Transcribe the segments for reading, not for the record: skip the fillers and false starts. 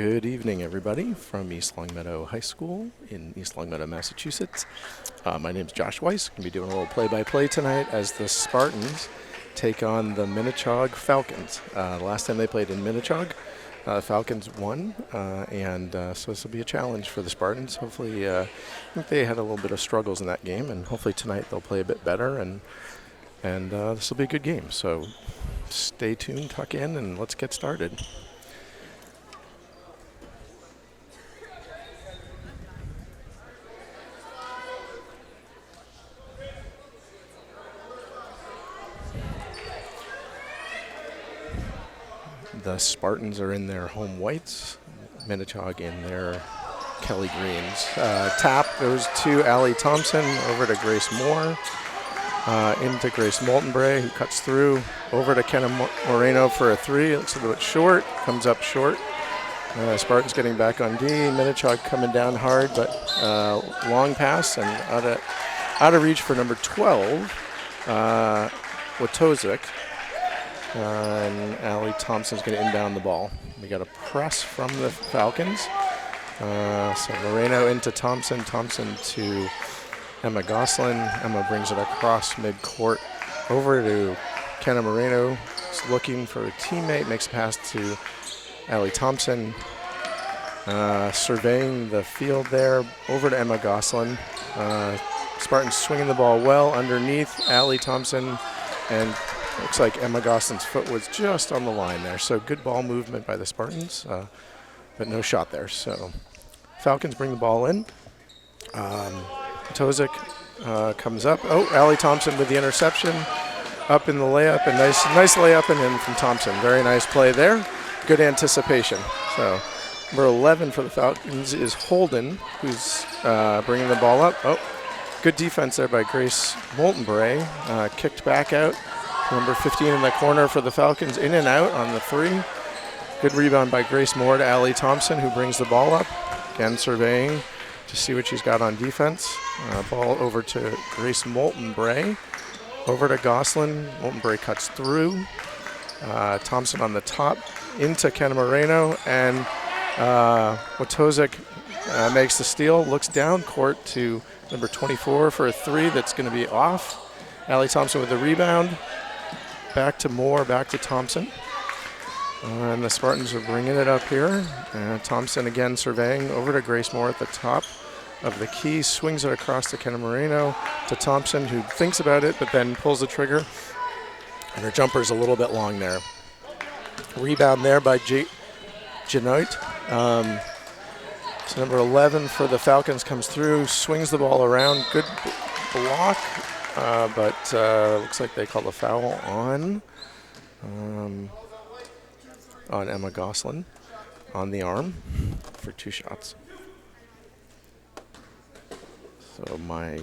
Good evening, everybody, from East Longmeadow High School in East Longmeadow, Massachusetts. My name is Josh Weiss. Going to be doing a little play-by-play tonight as the Spartans take on the Minnechaug Falcons. The last time they played in Minnechaug, Falcons won, and so this will be a challenge for the Spartans. Hopefully, I think they had a little bit of struggles in that game, and hopefully tonight they'll play a bit better, and this will be a good game. So stay tuned, tuck in, and let's get started. The Spartans are in their home whites, Minnechaug in their Kelly greens. Tap goes to Allie Thompson, over to Grace Moore, into Grace Moltenbray, who cuts through, over to Kenna Moreno for a three. It looks a little bit short, comes up short. Spartans getting back on D. Minnechaug coming down hard, but long pass and out of reach for number 12, Watozik. And Allie Thompson's going to inbound the ball. We got a press from the Falcons. So Moreno into Thompson. Thompson to Emma Goslin. Emma brings it across midcourt over to Kenna Moreno. He's looking for a teammate. Makes a pass to Allie Thompson. Surveying the field there. Over to Emma Goslin. Spartans swinging the ball well underneath Allie Thompson, and looks like Emma Goslin's foot was just on the line there. So good ball movement by the Spartans, but no shot there. So Falcons bring the ball in. Tozik comes up. Oh, Allie Thompson with the interception. Up in the layup, and nice layup and in from Thompson. Very nice play there. Good anticipation. So number 11 for the Falcons is Holden, who's bringing the ball up. Oh, good defense there by Grace Moltenbray. Kicked back out. Number 15 in the corner for the Falcons, in and out on the three. Good rebound by Grace Moore to Allie Thompson, who brings the ball up. Again, surveying to see what she's got on defense. Ball over to Grace Moltenbray. Over to Goslin. Moltenbray cuts through. Thompson on the top into Kenna Moreno. And Watozik makes the steal. Looks down court to number 24 for a three that's going to be off. Allie Thompson with the rebound. Back to Moore, back to Thompson. And the Spartans are bringing it up here. Thompson again surveying over to Grace Moore at the top of the key. Swings it across to Kenna Moreno to Thompson, who thinks about it but then pulls the trigger. And her jumper's a little bit long there. Rebound there by Janoit. So number 11 for the Falcons comes through, swings the ball around. Good block. But looks like they call a foul on Emma Goslin on the arm for two shots. So my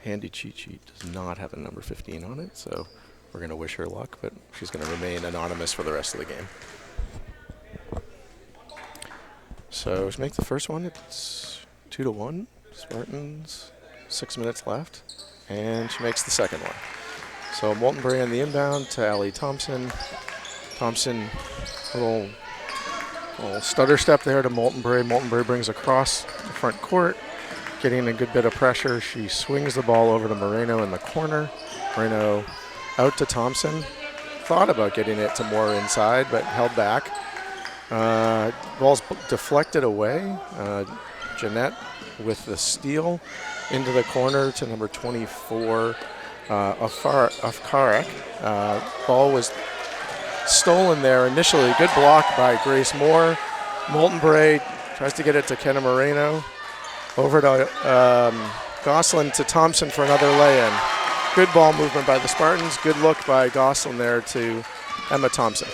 handy cheat sheet does not have a number 15 on it, so we're going to wish her luck, but she's going to remain anonymous for the rest of the game. So to make the first one, it's 2-1. Spartans, 6 minutes left. And she makes the second one. So Moltenbray on the inbound to Allie Thompson. Thompson, little stutter step there to Moltenbray. Moltenbray brings across the front court, getting a good bit of pressure. She swings the ball over to Moreno in the corner. Moreno out to Thompson. Thought about getting it to Moore inside, but held back. Ball's deflected away. Jeanette with the steal into the corner to number 24, Afkarak. Ball was stolen there initially. Good block by Grace Moore. Moltenbray tries to get it to Kenna Moreno. Over to Goslin to Thompson for another lay-in. Good ball movement by the Spartans. Good look by Goslin there to Emma Thompson.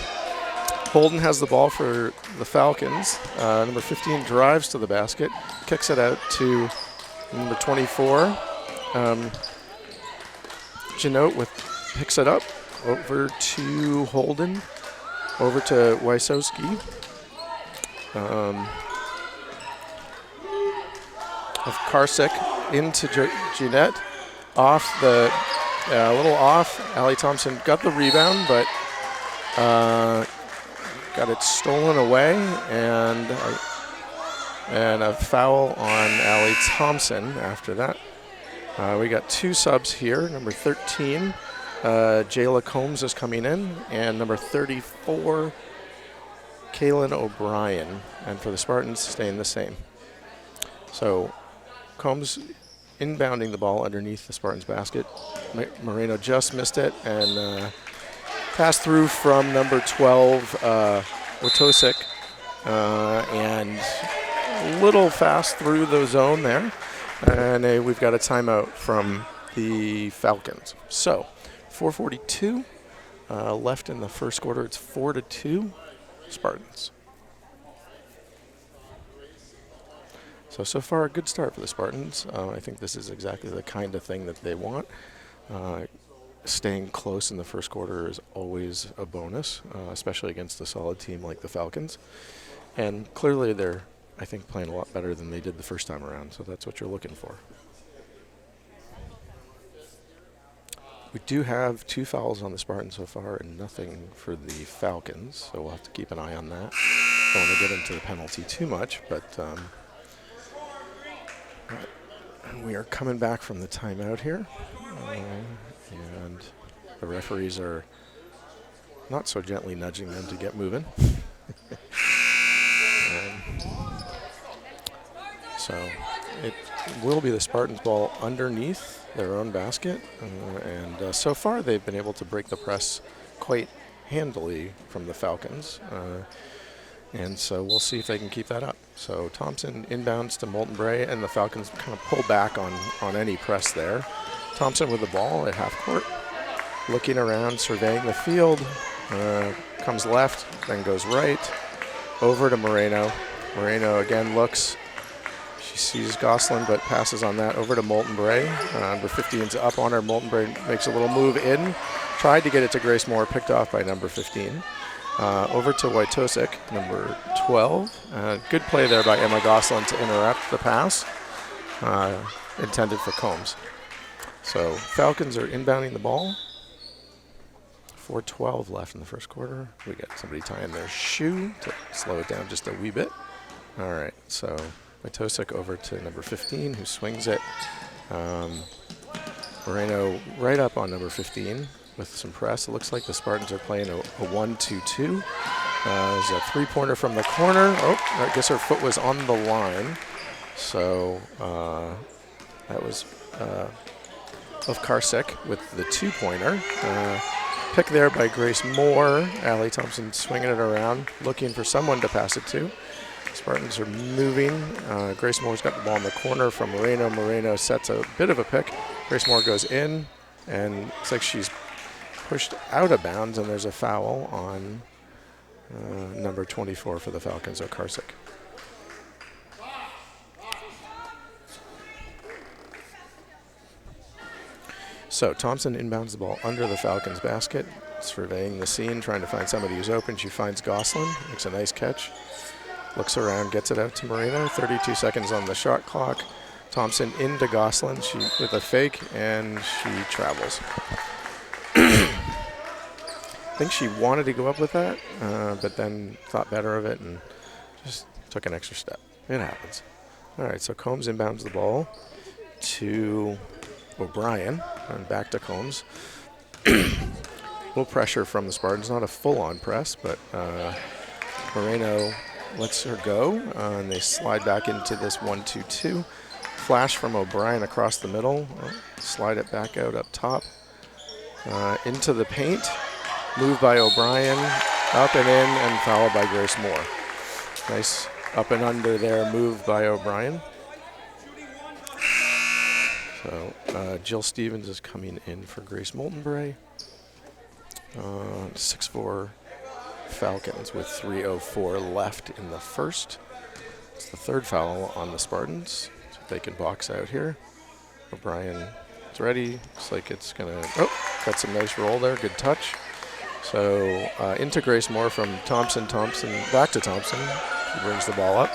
Holden has the ball for the Falcons. Number 15 drives to the basket, kicks it out to number 24. Janot picks it up over to Holden, over to Wysowski. Of Karsick into Jeanette. Off the, a little off. Allie Thompson got the rebound, but got it stolen away, and And a foul on Allie Thompson after that. We got 2 subs here. Number 13, Jayla Combs is coming in, and number 34, Kaylin O'Brien. And for the Spartans, staying the same. So Combs inbounding the ball underneath the Spartans basket. Moreno just missed it, and pass through from number 12, Wojtosik, and a little fast through the zone there. And we've got a timeout from the Falcons. So 4:42 left in the first quarter. It's 4-2 Spartans. So far a good start for the Spartans. I think this is exactly the kind of thing that they want. Staying close in the first quarter is always a bonus, especially against a solid team like the Falcons. And clearly they're, I think, playing a lot better than they did the first time around, so that's what you're looking for. We do have 2 fouls on the Spartans so far and nothing for the Falcons, so we'll have to keep an eye on that. Don't want to get into the penalty too much, but we are coming back from the timeout here. And the referees are not so gently nudging them to get moving. So it will be the Spartans' ball underneath their own basket. And so far they've been able to break the press quite handily from the Falcons. And so we'll see if they can keep that up. So Thompson inbounds to Molten Bray, and the Falcons kind of pull back on any press there. Thompson with the ball at half court, looking around, surveying the field, comes left, then goes right, over to Moreno. Moreno again looks, she sees Gosselin, but passes on that over to Molten Bray. Number 15's up on her. Molten Bray makes a little move in, tried to get it to Grace Moore, picked off by number 15. Over to Wojtosik, number 12. Good play there by Emma Gosselin to interrupt the pass intended for Combs. So Falcons are inbounding the ball. 4:12 left in the first quarter. We got somebody tying their shoe to slow it down just a wee bit. All right, so Wojtosik over to number 15, who swings it. Moreno right up on number 15 with some press. It looks like the Spartans are playing a 1-2-2. There's a 3-pointer from the corner. Oh, I guess her foot was on the line. So that was of Karsik with the 2-pointer. Pick there by Grace Moore. Allie Thompson swinging it around, looking for someone to pass it to. Spartans are moving. Grace Moore's got the ball in the corner from Moreno. Moreno sets a bit of a pick. Grace Moore goes in, and it's like she's pushed out of bounds, and there's a foul on number 24 for the Falcons, Karsik. So Thompson inbounds the ball under the Falcons' basket, surveying the scene, trying to find somebody who's open. She finds Gosselin, makes a nice catch, looks around, gets it out to Moreno. 32 seconds on the shot clock. Thompson into Gosselin, she with a fake, and she travels. I think she wanted to go up with that, but then thought better of it and just took an extra step. It happens. All right, so Combs inbounds the ball to O'Brien, and back to Combs. Little pressure from the Spartans, not a full-on press, but Moreno lets her go, and they slide back into this 1-2-2. Flash from O'Brien across the middle, slide it back out up top, into the paint. Move by O'Brien, up and in, and fouled by Grace Moore. Nice up and under there move by O'Brien. So Jill Stevens is coming in for Grace Moltenbray. 6-4 Falcons with 3:04 left in the first. It's the third foul on the Spartans. So they can box out here. O'Brien is ready. Looks like it's going to, got some nice roll there. Good touch. So into Grace Moore from Thompson. Thompson back to Thompson. She brings the ball up.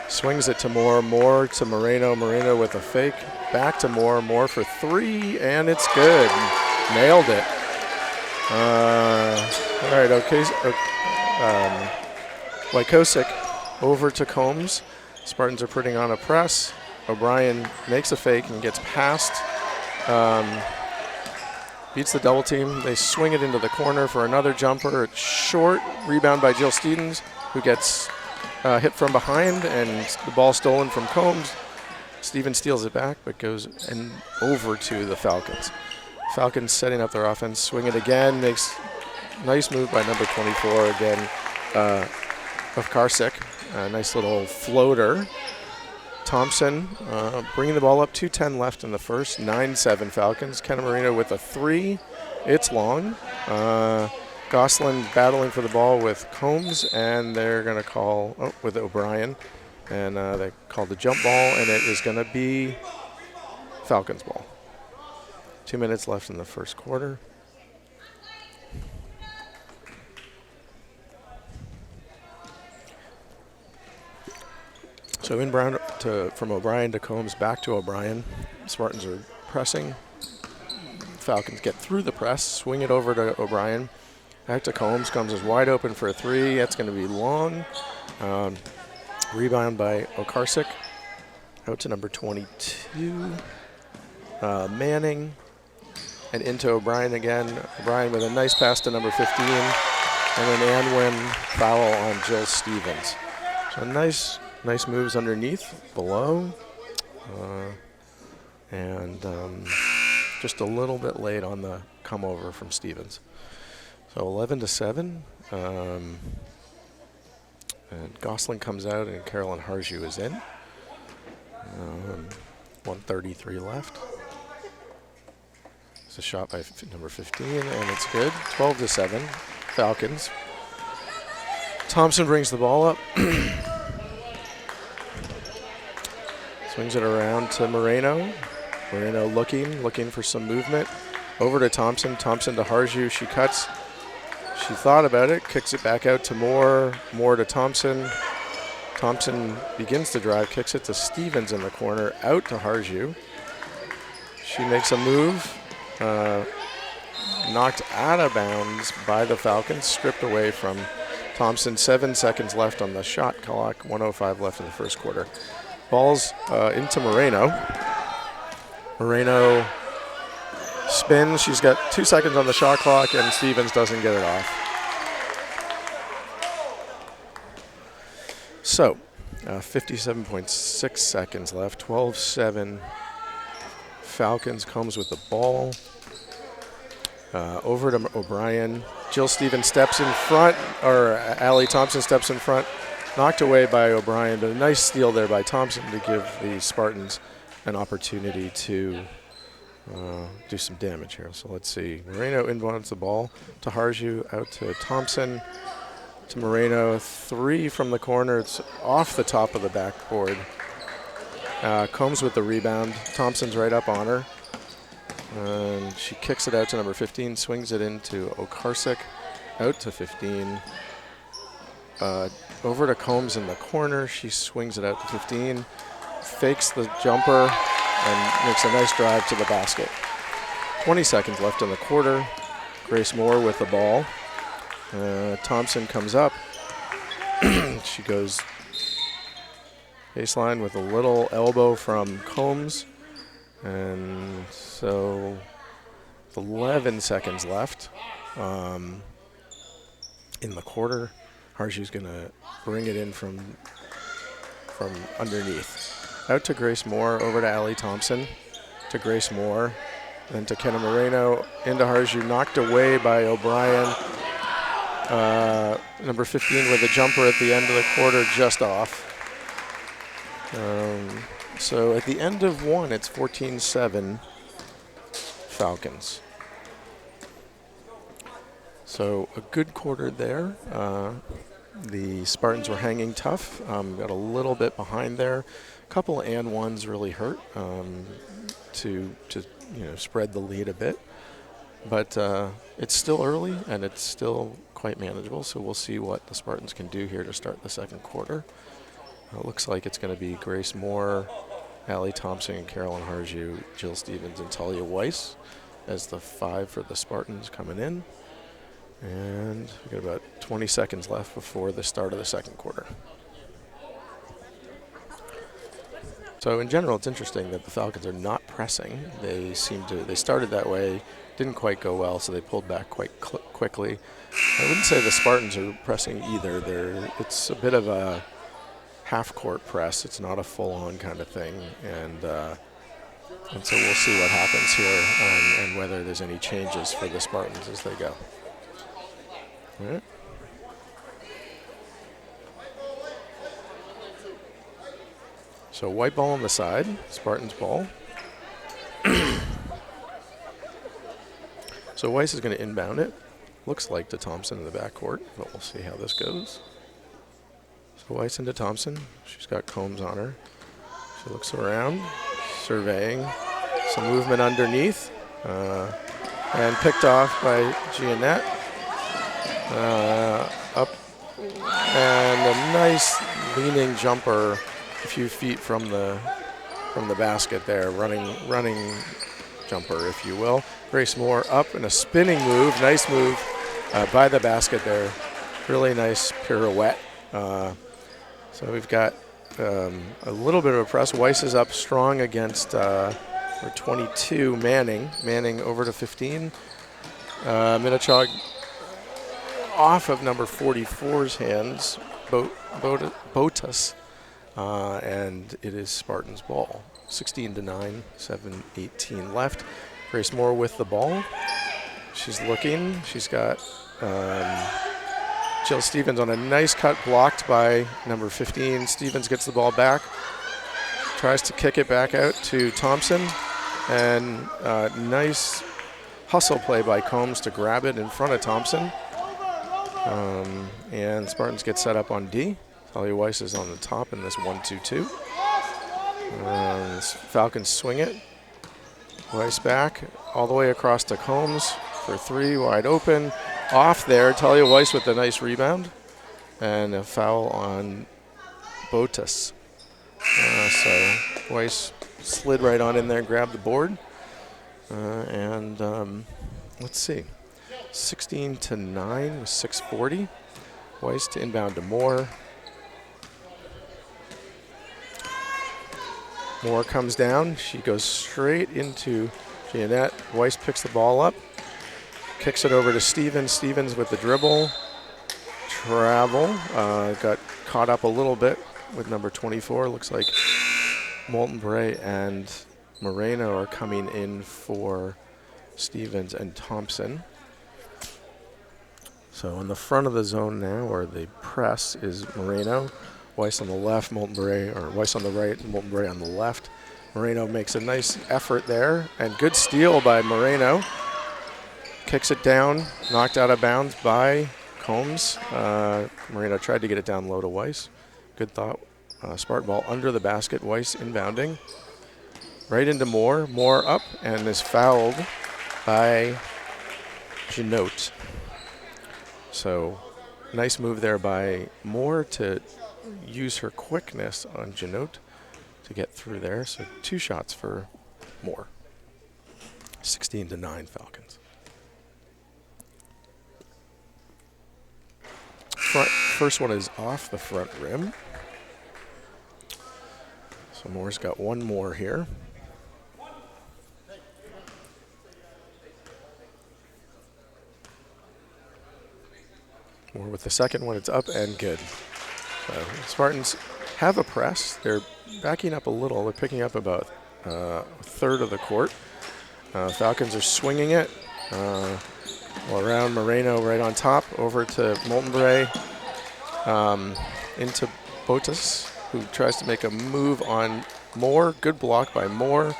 Swings it to Moore. Moore to Moreno. Moreno with a fake. Back to Moore. Moore for 3, and it's good. Nailed it. All right, okay. Wojtosik over to Combs. Spartans are putting on a press. O'Brien makes a fake and gets past. Beats the double team. They swing it into the corner for another jumper. It's short. Rebound by Jill Stevens, who gets hit from behind, and the ball stolen from Combs. Stevens steals it back, but goes over to the Falcons. Falcons setting up their offense. Swing it again. Makes nice move by number 24 again of Karsik. Nice little floater. Thompson bringing the ball up, 2:10 left in the first, 9-7 Falcons. Kenna Marino with a 3. It's long. Gosselin battling for the ball with Combs, and they're going to call with O'Brien. And they called the jump ball, and it is going to be Falcons ball. 2 minutes left in the first quarter. So inbound from O'Brien to Combs, back to O'Brien. Spartans are pressing. Falcons get through the press, swing it over to O'Brien. Back to Combs. Combs is wide open for a 3. That's going to be long. Rebound by Okarsik. Out to number 22. Manning. And into O'Brien again. O'Brien with a nice pass to number 15. And an Anwin foul on Jill Stevens. So nice moves underneath, below. And just a little bit late on the come over from Stevens. So 11-7. And Gosselin comes out and Carolyn Harju is in. 1:33 left. It's a shot by number 15, and it's good. 12-7, Falcons. Thompson brings the ball up. Swings it around to Moreno. Moreno looking for some movement. Over to Thompson. Thompson to Harju. She cuts. She thought about it, kicks it back out to Moore. Moore to Thompson. Thompson begins to drive, kicks it to Stevens in the corner, out to Harju. She makes a move. Knocked out of bounds by the Falcons, stripped away from Thompson. 7 seconds left on the shot clock, 1:05 left in the first quarter. Ball's into Moreno. Moreno spins. She's got 2 seconds on the shot clock, and Stevens doesn't get it off. So, 57.6 seconds left, 12-7. Falcons comes with the ball. Over to O'Brien. Jill Stevens steps in front, or Allie Thompson steps in front. Knocked away by O'Brien, but a nice steal there by Thompson to give the Spartans an opportunity to do some damage here. So let's see. Moreno inbounds the ball to Harju, out to Thompson, to Moreno. 3 from the corner. It's off the top of the backboard. Combs with the rebound. Thompson's right up on her. And she kicks it out to number 15, swings it into Okarsik, out to 15. Over to Combs in the corner. She swings it out to 15, fakes the jumper, and makes a nice drive to the basket. 20 seconds left in the quarter. Grace Moore with the ball. Thompson comes up. She goes baseline with a little elbow from Combs. And so 11 seconds left in the quarter. Harju's going to bring it in from underneath. Out to Grace Moore, over to Allie Thompson, to Grace Moore, then to Kenna Moreno, into Harju, knocked away by O'Brien. Number 15 with a jumper at the end of the quarter, just off. So at the end of one, it's 14-7 Falcons. So a good quarter there. The Spartans were hanging tough. Got a little bit behind there. A couple and ones really hurt to spread the lead a bit. But it's still early and it's still quite manageable. So we'll see what the Spartans can do here to start the second quarter. It looks like it's going to be Grace Moore, Allie Thompson, and Carolyn Harju, Jill Stevens, and Talia Weiss as the 5 for the Spartans coming in. And we've got about 20 seconds left before the start of the second quarter. So in general, it's interesting that the Falcons are not pressing. They started that way, didn't quite go well, so they pulled back quite quickly. I wouldn't say the Spartans are pressing either. It's a bit of a half-court press. It's not a full-on kind of thing, and so we'll see what happens here and whether there's any changes for the Spartans as they go. All right. So white ball on the side, Spartans ball. So Weiss is going to inbound it. Looks like to Thompson in the backcourt, but we'll see how this goes. So Weiss into Thompson. She's got Combs on her. She looks around, surveying. Some movement underneath. And picked off by Giannette. Up. And a nice leaning jumper a few feet from the basket there, running jumper, if you will. Grace Moore up and a spinning move, nice move by the basket there. Really nice pirouette. So we've got a little bit of a press. Weiss is up strong against number 22, Manning. Manning over to 15. Minnechaug off of number 44's hands, Botas. And it is Spartans ball. 16-9, 7:18 left. Grace Moore with the ball. She's looking. She's got Jill Stevens on a nice cut blocked by number 15. Stevens gets the ball back. Tries to kick it back out to Thompson. And nice hustle play by Combs to grab it in front of Thompson. And Spartans get set up on D. Talia Weiss is on the top in this 1-2-2. Falcons swing it. Weiss back all the way across to Combs for three, wide open. Off there, Talia Weiss with a nice rebound. And a foul on Botas. So Weiss slid right on in there and grabbed the board. Let's see. 16-9 with 6:40. Weiss to inbound to Moore. Moore comes down. She goes straight into Giannette. Weiss picks the ball up. Kicks it over to Stevens. Stevens with the dribble. Travel. Got caught up a little bit with number 24. Looks like Molten Bray and Moreno are coming in for Stevens and Thompson. So in the front of the zone now, or the press, is Moreno. Weiss on the left, Molten Bray, or Weiss on the right, Molten Bray on the left. Moreno makes a nice effort there, and good steal by Moreno. Kicks it down, knocked out of bounds by Combs. Moreno tried to get it down low to Weiss. Good thought. Spartan ball under the basket. Weiss inbounding. Right into Moore. Moore up and is fouled by Genote. So nice move there by Moore to use her quickness on Genote to get through there. So 2 shots for Moore. 16-9 Falcons. First one is off the front rim. So Moore's got one more here. Moore with the second one. It's up and good. Spartans have a press. They're backing up a little. They're picking up about a third of the court. Falcons are swinging it. Around Moreno right on top, over to Molten Bray, into Botas, who tries to make a move on Moore. Good block by Moore.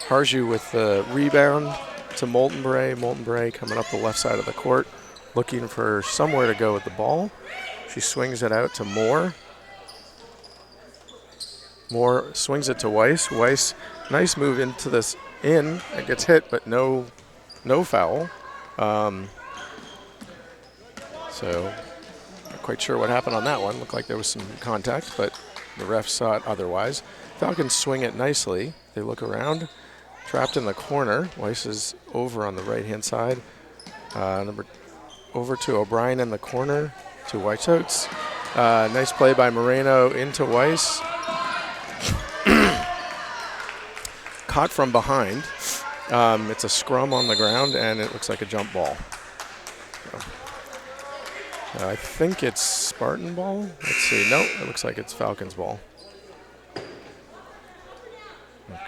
Harju with the rebound to Molten Bray. Molten Bray coming up the left side of the court, looking for somewhere to go with the ball. She swings it out to Moore. Moore swings it to Weiss. Weiss, nice move into this in. It gets hit, but no foul. So not quite sure what happened on that one. Looked like there was some contact, but the ref saw it otherwise. Falcons swing it nicely. They look around. Trapped in the corner. Weiss is over on the right-hand side. Over to O'Brien in the corner to Whiteoats. Nice play by Moreno into Weiss. caught from behind. It's a scrum on the ground, and it looks like a jump ball. So, I think it's Spartan ball. Let's see. No, it looks like it's Falcons ball.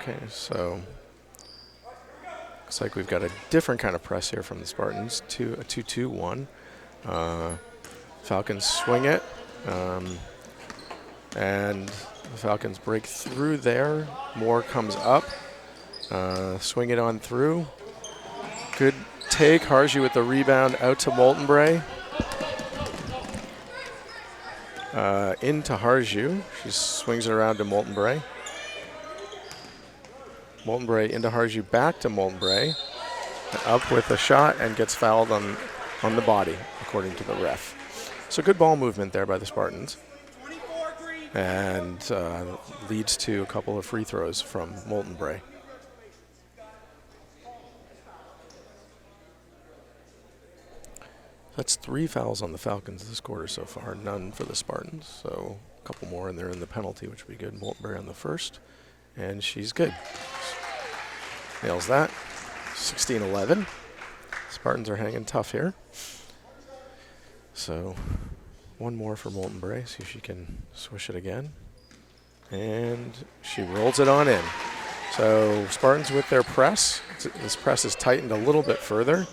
Okay, so looks like we've got a different kind of press here from the Spartans. A 2-2-1. Falcons swing it, and the Falcons break through there. Moore comes up, swing it on through. Good take. Harju with the rebound out to Molten Bray. Into Harju. She swings it around to Molten Bray. Molten Bray into Harju, back to Molten Bray. Up with a shot and gets fouled on the body, according to the ref. So good ball movement there by the Spartans. And leads to a couple of free throws from Molten Bray. That's 3 fouls on the Falcons this quarter so far, none for the Spartans. So a couple more and they're in the penalty, which would be good. Molten Bray on the first, and she's good. Nails that. 16-11. Spartans are hanging tough here. So one more for Molten Bray, see if she can swish it again. And she rolls it on in. So Spartans with their press. This press is tightened a little bit further.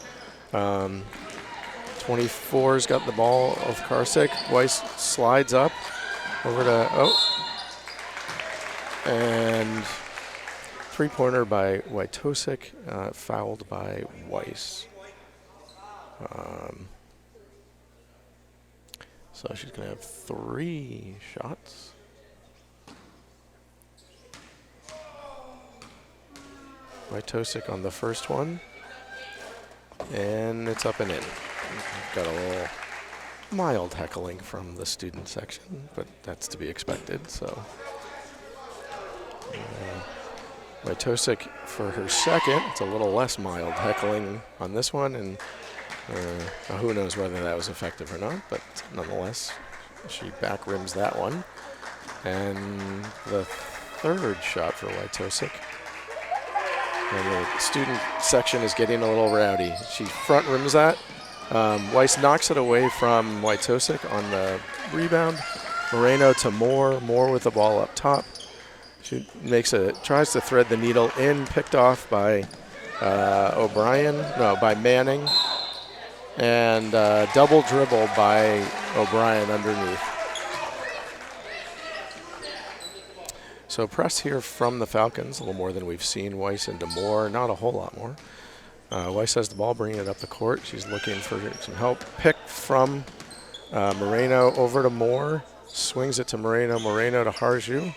24's got the ball of Karsick. Weiss slides up over to, and three-pointer by Wojtosik, fouled by Weiss. So she's going to have 3 shots. Wojtosik on the first one. And it's up and in. Got a little mild heckling from the student section, but that's to be expected. So Wojtosik for her second. It's a little less mild heckling on this one, and who knows whether that was effective or not, but nonetheless, she back rims that one. And the third shot for Wojtosik. And the student section is getting a little rowdy. She front rims that. Weiss knocks it away from Wojtosik on the rebound. Moreno to Moore. Moore with the ball up top. She tries to thread the needle in, picked off by by Manning. And double dribble by O'Brien underneath. So press here from the Falcons, a little more than we've seen. Weiss into Moore, not a whole lot more. Weiss has the ball, bringing it up the court. She's looking for some help. Picked from Moreno over to Moore. Swings it to Moreno. Moreno to Harju.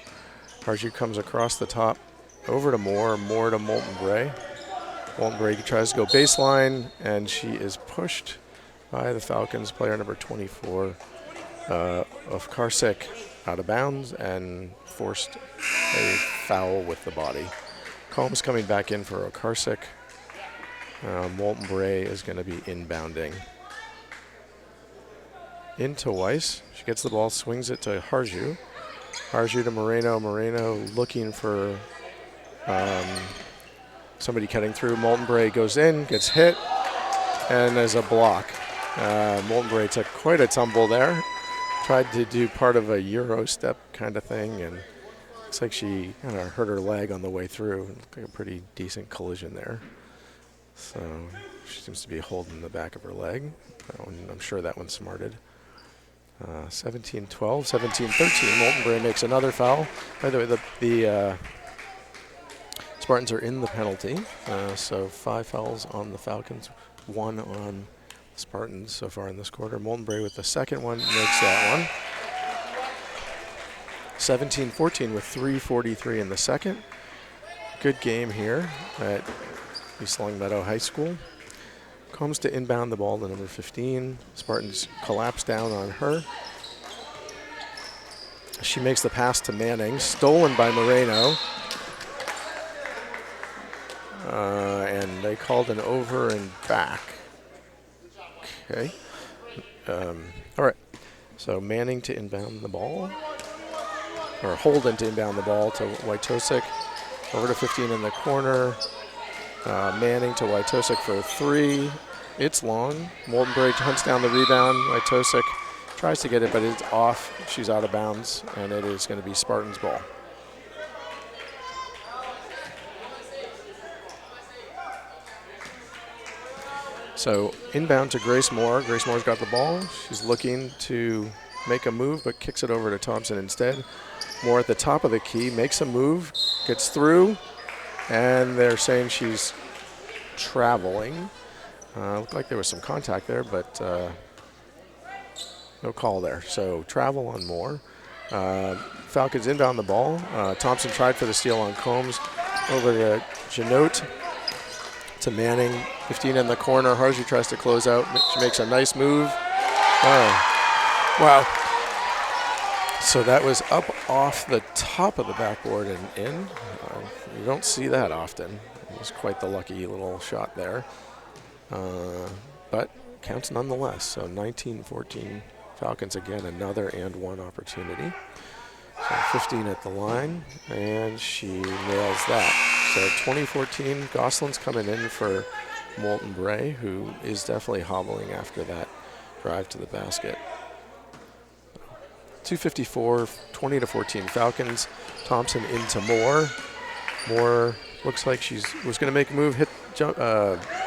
Harju comes across the top over to Moore. Moore to Molten Bray. Molten Bray tries to go baseline, and she is pushed by the Falcons player number 24 of Karsick out of bounds and forced a foul with the body. Combs coming back in for Karsick. Molten Bray is going to be inbounding. Into Weiss. She gets the ball, swings it to Harju. Harju to Moreno. Moreno looking for somebody cutting through. Molten Bray goes in, gets hit, and there's a block. Molten Bray took quite a tumble there. Tried to do part of a Euro step kind of thing, and looks like she kind of hurt her leg on the way through. Looked like a pretty decent collision there. So she seems to be holding the back of her leg. I'm sure that one's smarted. 17-12, 17-13. Molten Bray makes another foul. By the way, the Spartans are in the penalty. So 5 fouls on the Falcons, 1 on Spartans so far in this quarter. Molten Bray with the second one makes that one. 17-14 with 3:43 in the second. Good game here at East Longmeadow High School. Comes to inbound the ball to number 15. Spartans collapse down on her. She makes the pass to Manning, stolen by Moreno. And they called an over and back. Okay. All right. So Manning to inbound the ball. Or Holden to inbound the ball to Wojtosik. Over to 15 in the corner. Manning to Wojtosik for 3. It's long. Molten Break hunts down the rebound. Wojtosik tries to get it, but it's off. She's out of bounds, and it is going to be Spartans' ball. So inbound to Grace Moore. Grace Moore's got the ball. She's looking to make a move, but kicks it over to Thompson instead. Moore at the top of the key, makes a move, gets through, and they're saying she's traveling. Looked like there was some contact there, but no call there. So travel on Moore. Falcons inbound the ball. Thompson tried for the steal on Combs. Over to Janot. To Manning, 15 in the corner. Harju tries to close out. She makes a nice move. Wow. So that was up off the top of the backboard and in. You don't see that often. It was quite the lucky little shot there. But counts nonetheless. So 19-14 Falcons again, another and one opportunity. So 15 at the line, and she nails that. So 2014, Gosselin's coming in for Molten Bray, who is definitely hobbling after that drive to the basket. 2:54, 20-14 Falcons. Thompson into Moore. Moore looks like she was going to make a move,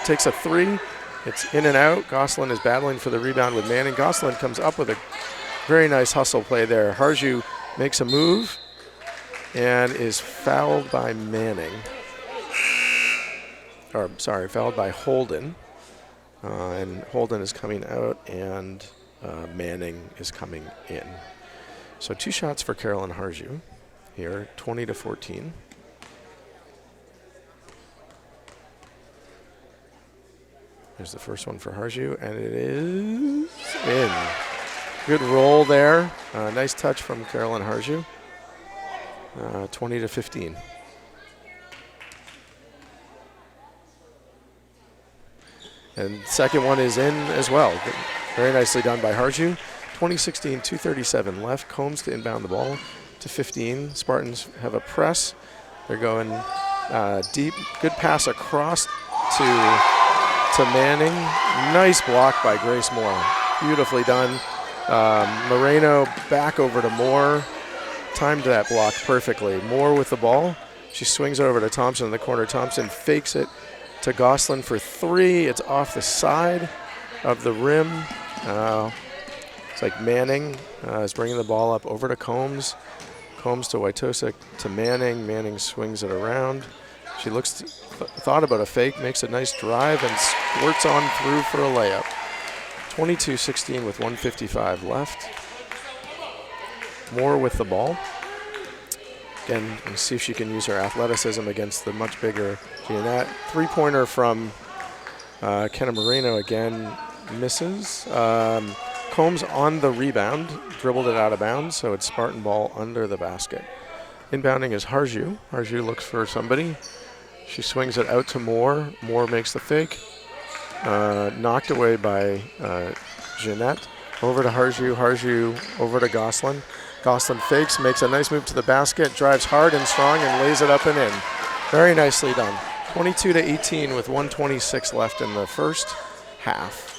takes a 3. It's in and out. Gosselin is battling for the rebound with Manning. Gosselin comes up with a very nice hustle play there. Harju makes a move and is fouled by Manning. Or, sorry, fouled by Holden. And Holden is coming out, and Manning is coming in. So 2 shots for Carolyn Harju here, 20-14. There's the first one for Harju, and it is in. Good roll there. Nice touch from Carolyn Harju. 20-15. And second one is in as well. Very nicely done by Harju. 20-16, 2:37 left. Combs to inbound the ball to 15. Spartans have a press. They're going deep. Good pass across to Manning. Nice block by Grace Moore. Beautifully done. Moreno back over to Moore. Timed that block perfectly. Moore with the ball. She swings it over to Thompson in the corner. Thompson fakes it to Gosselin for 3. It's off the side of the rim. It's like Manning is bringing the ball up over to Combs. Combs to Wojtosik to Manning. Manning swings it around. She thought about a fake, makes a nice drive, and squirts on through for a layup. 22-16 with 1:55 left. Moore with the ball. Again, let's see if she can use her athleticism against the much bigger Giannat. 3-pointer from Kenna Moreno again misses. Combs on the rebound, dribbled it out of bounds, so it's Spartan ball under the basket. Inbounding is Harju. Harju looks for somebody. She swings it out to Moore. Moore makes the fake. Knocked away by Jeanette. Over to Harju. Harju over to Gosselin. Gosselin fakes, makes a nice move to the basket, drives hard and strong, and lays it up and in. Very nicely done. 22-18 with 1:26 left in the first half.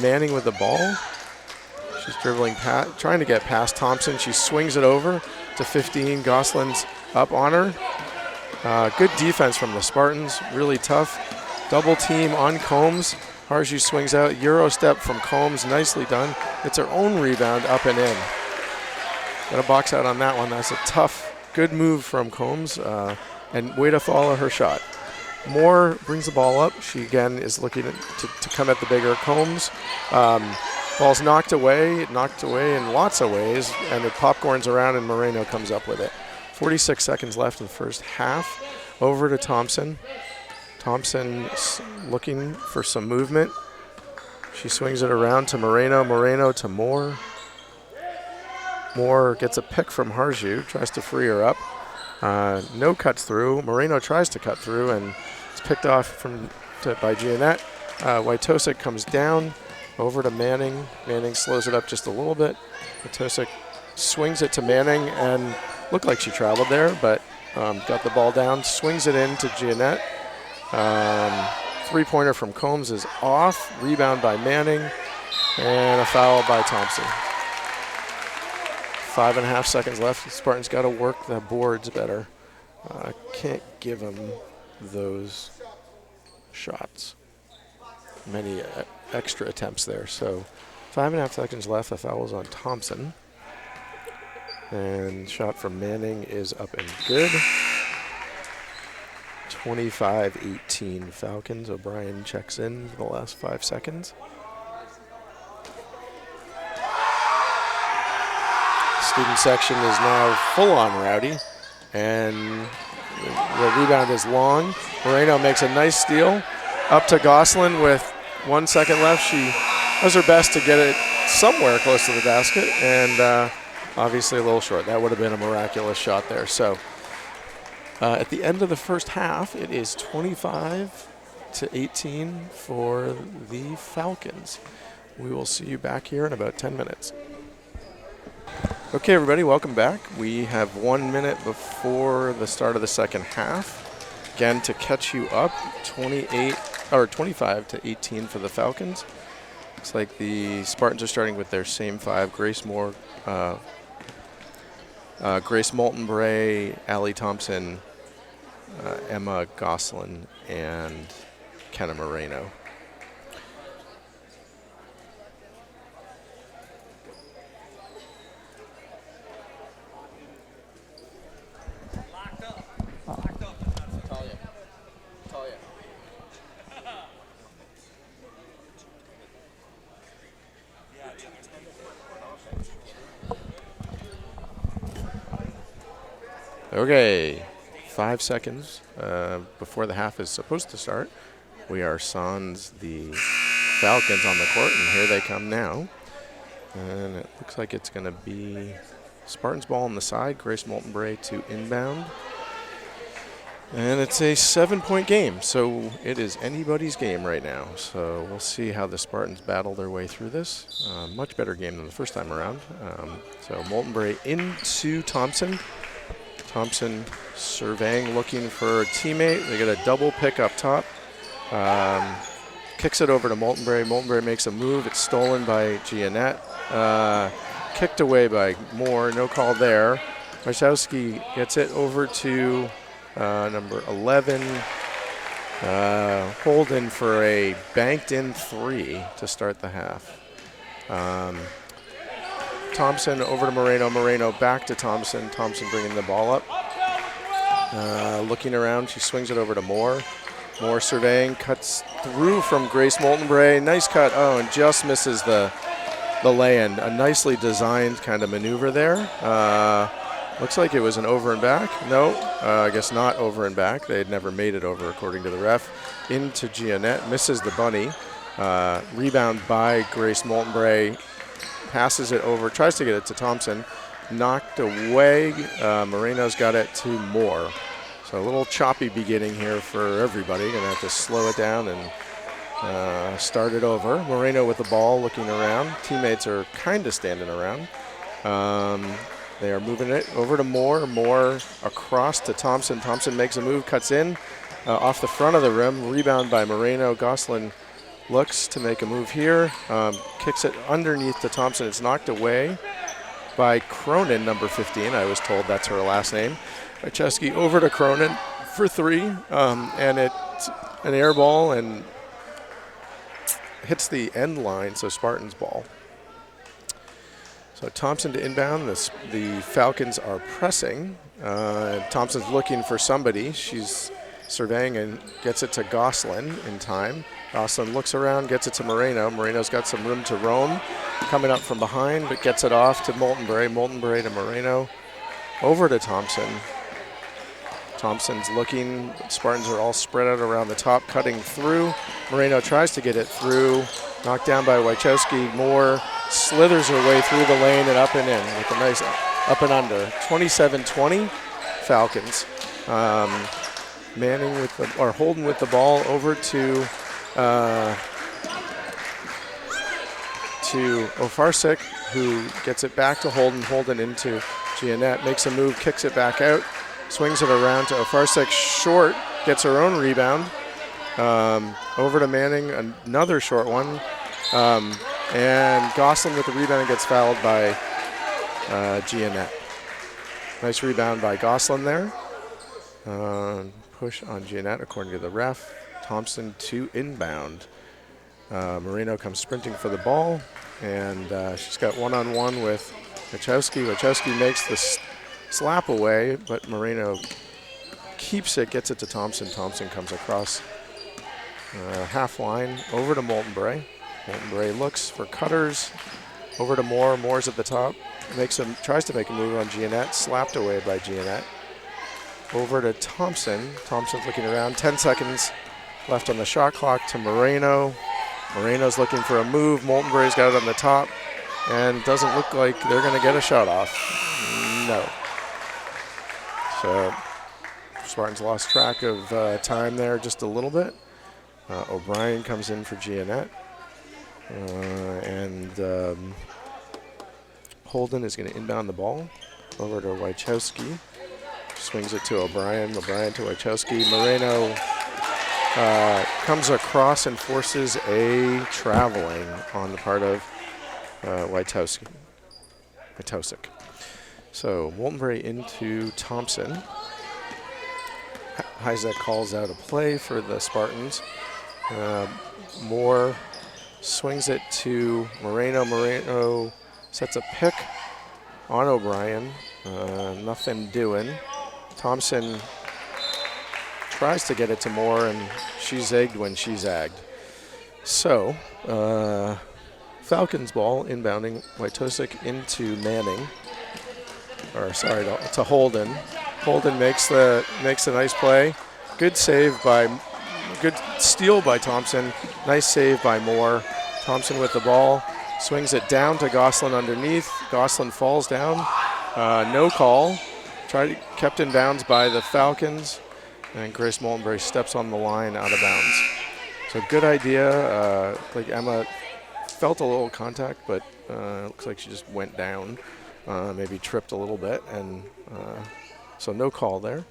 Manning with the ball. She's dribbling, trying to get past Thompson. She swings it over to 15. Gosselin's up on her. Good defense from the Spartans, really tough. Double team on Combs. Harju swings out, Euro step from Combs, nicely done. It's her own rebound, up and in. Got a box out on that one. That's a tough, good move from Combs, and way to follow her shot. Moore brings the ball up. She again is looking to come at the bigger Combs. Ball's knocked away in lots of ways, and it popcorns around, and Moreno comes up with it. 46 seconds left in the first half. Over to Thompson. Thompson looking for some movement. She swings it around to Moreno. Moreno to Moore. Moore gets a pick from Harju, tries to free her up. No cuts through. Moreno tries to cut through, and it's picked off by Giannette. Wojtosik comes down, over to Manning. Manning slows it up just a little bit. Wojtosik swings it to Manning, and Looked like she traveled there, but got the ball down, swings it in to Jeanette. Three-pointer from Combs is off. Rebound by Manning, and a foul by Thompson. 5.5 seconds left. Spartans got to work the boards better. Can't give them those shots. Many extra attempts there. So 5.5 seconds left. The foul is on Thompson. And shot from Manning is up and good. 25-18 Falcons. O'Brien checks in for the last 5 seconds. Student section is now full on rowdy, and the rebound is long. Moreno makes a nice steal up to Gosselin with 1 second left. She does her best to get it somewhere close to the basket, and obviously a little short. That would have been a miraculous shot there. So at the end of the first half, it is 25-18 for the Falcons. We will see you back here in about 10 minutes. Okay, everybody, welcome back. We have 1 minute before the start of the second half. Again, to catch you up, 25-18 for the Falcons. Looks like the Spartans are starting with their same five: Grace Moore, Grace Moulton-Bray, Allie Thompson, Emma Gosselin, and Kenna Moreno. Okay, 5 seconds before the half is supposed to start. We are sans the Falcons on the court, and here they come now. And it looks like it's going to be Spartans ball on the side, Grace Moulton-Bray to inbound. And it's a 7-point game, so it is anybody's game right now. So we'll see how the Spartans battle their way through this. Much better game than the first time around. So Moulton-Bray into Thompson. Thompson surveying, looking for a teammate. They get a double pick up top. Kicks it over to Moulton-Bray. Moulton-Bray makes a move. It's stolen by Jeanette. Kicked away by Moore. No call there. Wachowski gets it over to number 11. Holden for a banked-in three to start the half. Thompson over to Moreno. Moreno back to Thompson. Thompson bringing the ball up. Looking around, she swings it over to Moore. Moore surveying, cuts through from Grace Moulton-Bray. Nice cut. Oh, and just misses the lay-in. A nicely designed kind of maneuver there. Looks like it was an over and back. No, I guess not over and back. They had never made it over according to the ref. Into Jeanette, misses the bunny. Rebound by Grace Moulton-Bray. Passes it over, tries to get it to Thompson. Knocked away. Moreno's got it to Moore. So a little choppy beginning here for everybody. Going to have to slow it down and start it over. Moreno with the ball, looking around. Teammates are kind of standing around. They are moving it over to Moore. Moore across to Thompson. Thompson makes a move, cuts in off the front of the rim. Rebound by Moreno. Gosselin looks to make a move here. Kicks it underneath to Thompson. It's knocked away by Cronin, number 15. I was told that's her last name. Wachowski over to Cronin for three. And it's an air ball and hits the end line, so Spartans ball. So Thompson to inbound. The Falcons are pressing. Thompson's looking for somebody. She's surveying and gets it to Gosselin in time. Gosselin looks around, gets it to Moreno. Moreno's got some room to roam. Coming up from behind, but gets it off to Moulton-Bray. Moulton-Bray to Moreno. Over to Thompson. Thompson's looking. Spartans are all spread out around the top, cutting through. Moreno tries to get it through. Knocked down by Wachowski. Moore slithers her way through the lane and up and in with a nice up and under. 27-20 Falcons. Manning with the, or Holden with the ball over to Ofarsik, who gets it back to Holden. Holden into Giannette makes a move, kicks it back out, swings it around to Ofarsek, short, gets her own rebound. Over to Manning, another short one. And Gosselin with the rebound and gets fouled by Giannette. Nice rebound by Gosselin there. Push on Giannette according to the ref. Thompson to inbound. Moreno comes sprinting for the ball, and she's got one-on-one with Wachowski. Wachowski makes the slap away, but Moreno keeps it, gets it to Thompson. Thompson comes across half line over to Molten Bray. Molten Bray looks for cutters. Over to Moore. Moore's at the top. Tries to make a move on Giannette. Slapped away by Giannette. Over to Thompson. Thompson's looking around. 10 seconds left on the shot clock to Moreno. Moreno's looking for a move. Molten Bray's got it on the top. And it doesn't look like they're going to get a shot off. No. So Spartans lost track of time there just a little bit. O'Brien comes in for Giannette. And Holden is going to inbound the ball over to Wachowski. Swings it to O'Brien. O'Brien to Wachowski. Moreno comes across and forces a traveling on the part of Wachowski. So Molten Bray into Thompson. Heisek calls out a play for the Spartans. Moore swings it to Moreno. Moreno sets a pick on O'Brien. Nothing doing. Thompson tries to get it to Moore, and she's egged when she's agged. So, Falcons ball inbounding. Wojtosik into Manning. Or sorry, to Holden. Holden makes a nice play. Good steal by Thompson. Nice save by Moore. Thompson with the ball. Swings it down to Gosselin underneath. Gosselin falls down. No call. Kept in bounds by the Falcons. And Grace Molten Bray steps on the line out of bounds. So good idea. Like Emma felt a little contact, but looks like she just went down. Maybe tripped a little bit. And so no call there.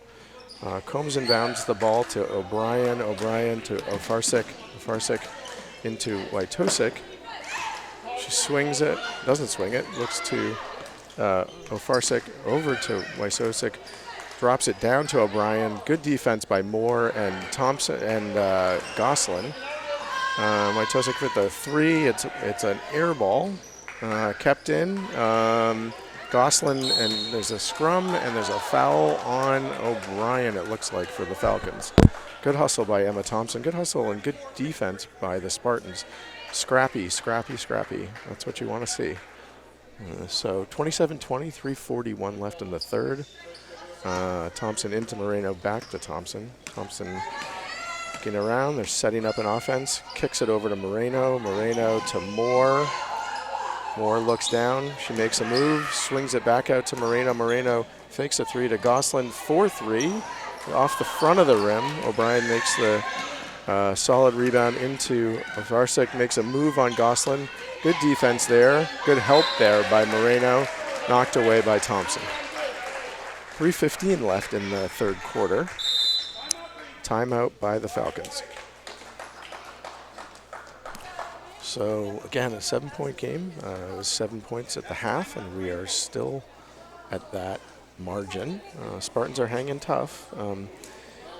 Combs inbounds the ball to O'Brien. O'Brien to Ofarsek. Ofarsek into Wojtosik. She swings it, doesn't swing it, looks to Ofarsek over to Wojtosik, drops it down to O'Brien. Good defense by Moore and Thompson and Gosselin. Wojtosik with the three. It's an air ball, kept in. Gosselin, and there's a scrum and there's a foul on O'Brien, it looks like, for the Falcons. Good hustle by Emma Thompson. Good hustle and good defense by the Spartans. Scrappy, scrappy, scrappy. That's what you want to see. So 27-20, 3:41 left in the third. Thompson into Moreno, back to Thompson. Thompson looking around. They're setting up an offense. Kicks it over to Moreno. Moreno to Moore. Moore looks down. She makes a move. Swings it back out to Moreno. Moreno fakes a three to Gosselin. 4-3 off the front of the rim. O'Brien makes the solid rebound into Ofarsek. Makes a move on Gosselin. Good defense there. Good help there by Moreno. Knocked away by Thompson. 3:15 left in the third quarter. Timeout by the Falcons. So again, a 7-point game. It was 7 points at the half, and we are still at that margin. Spartans are hanging tough.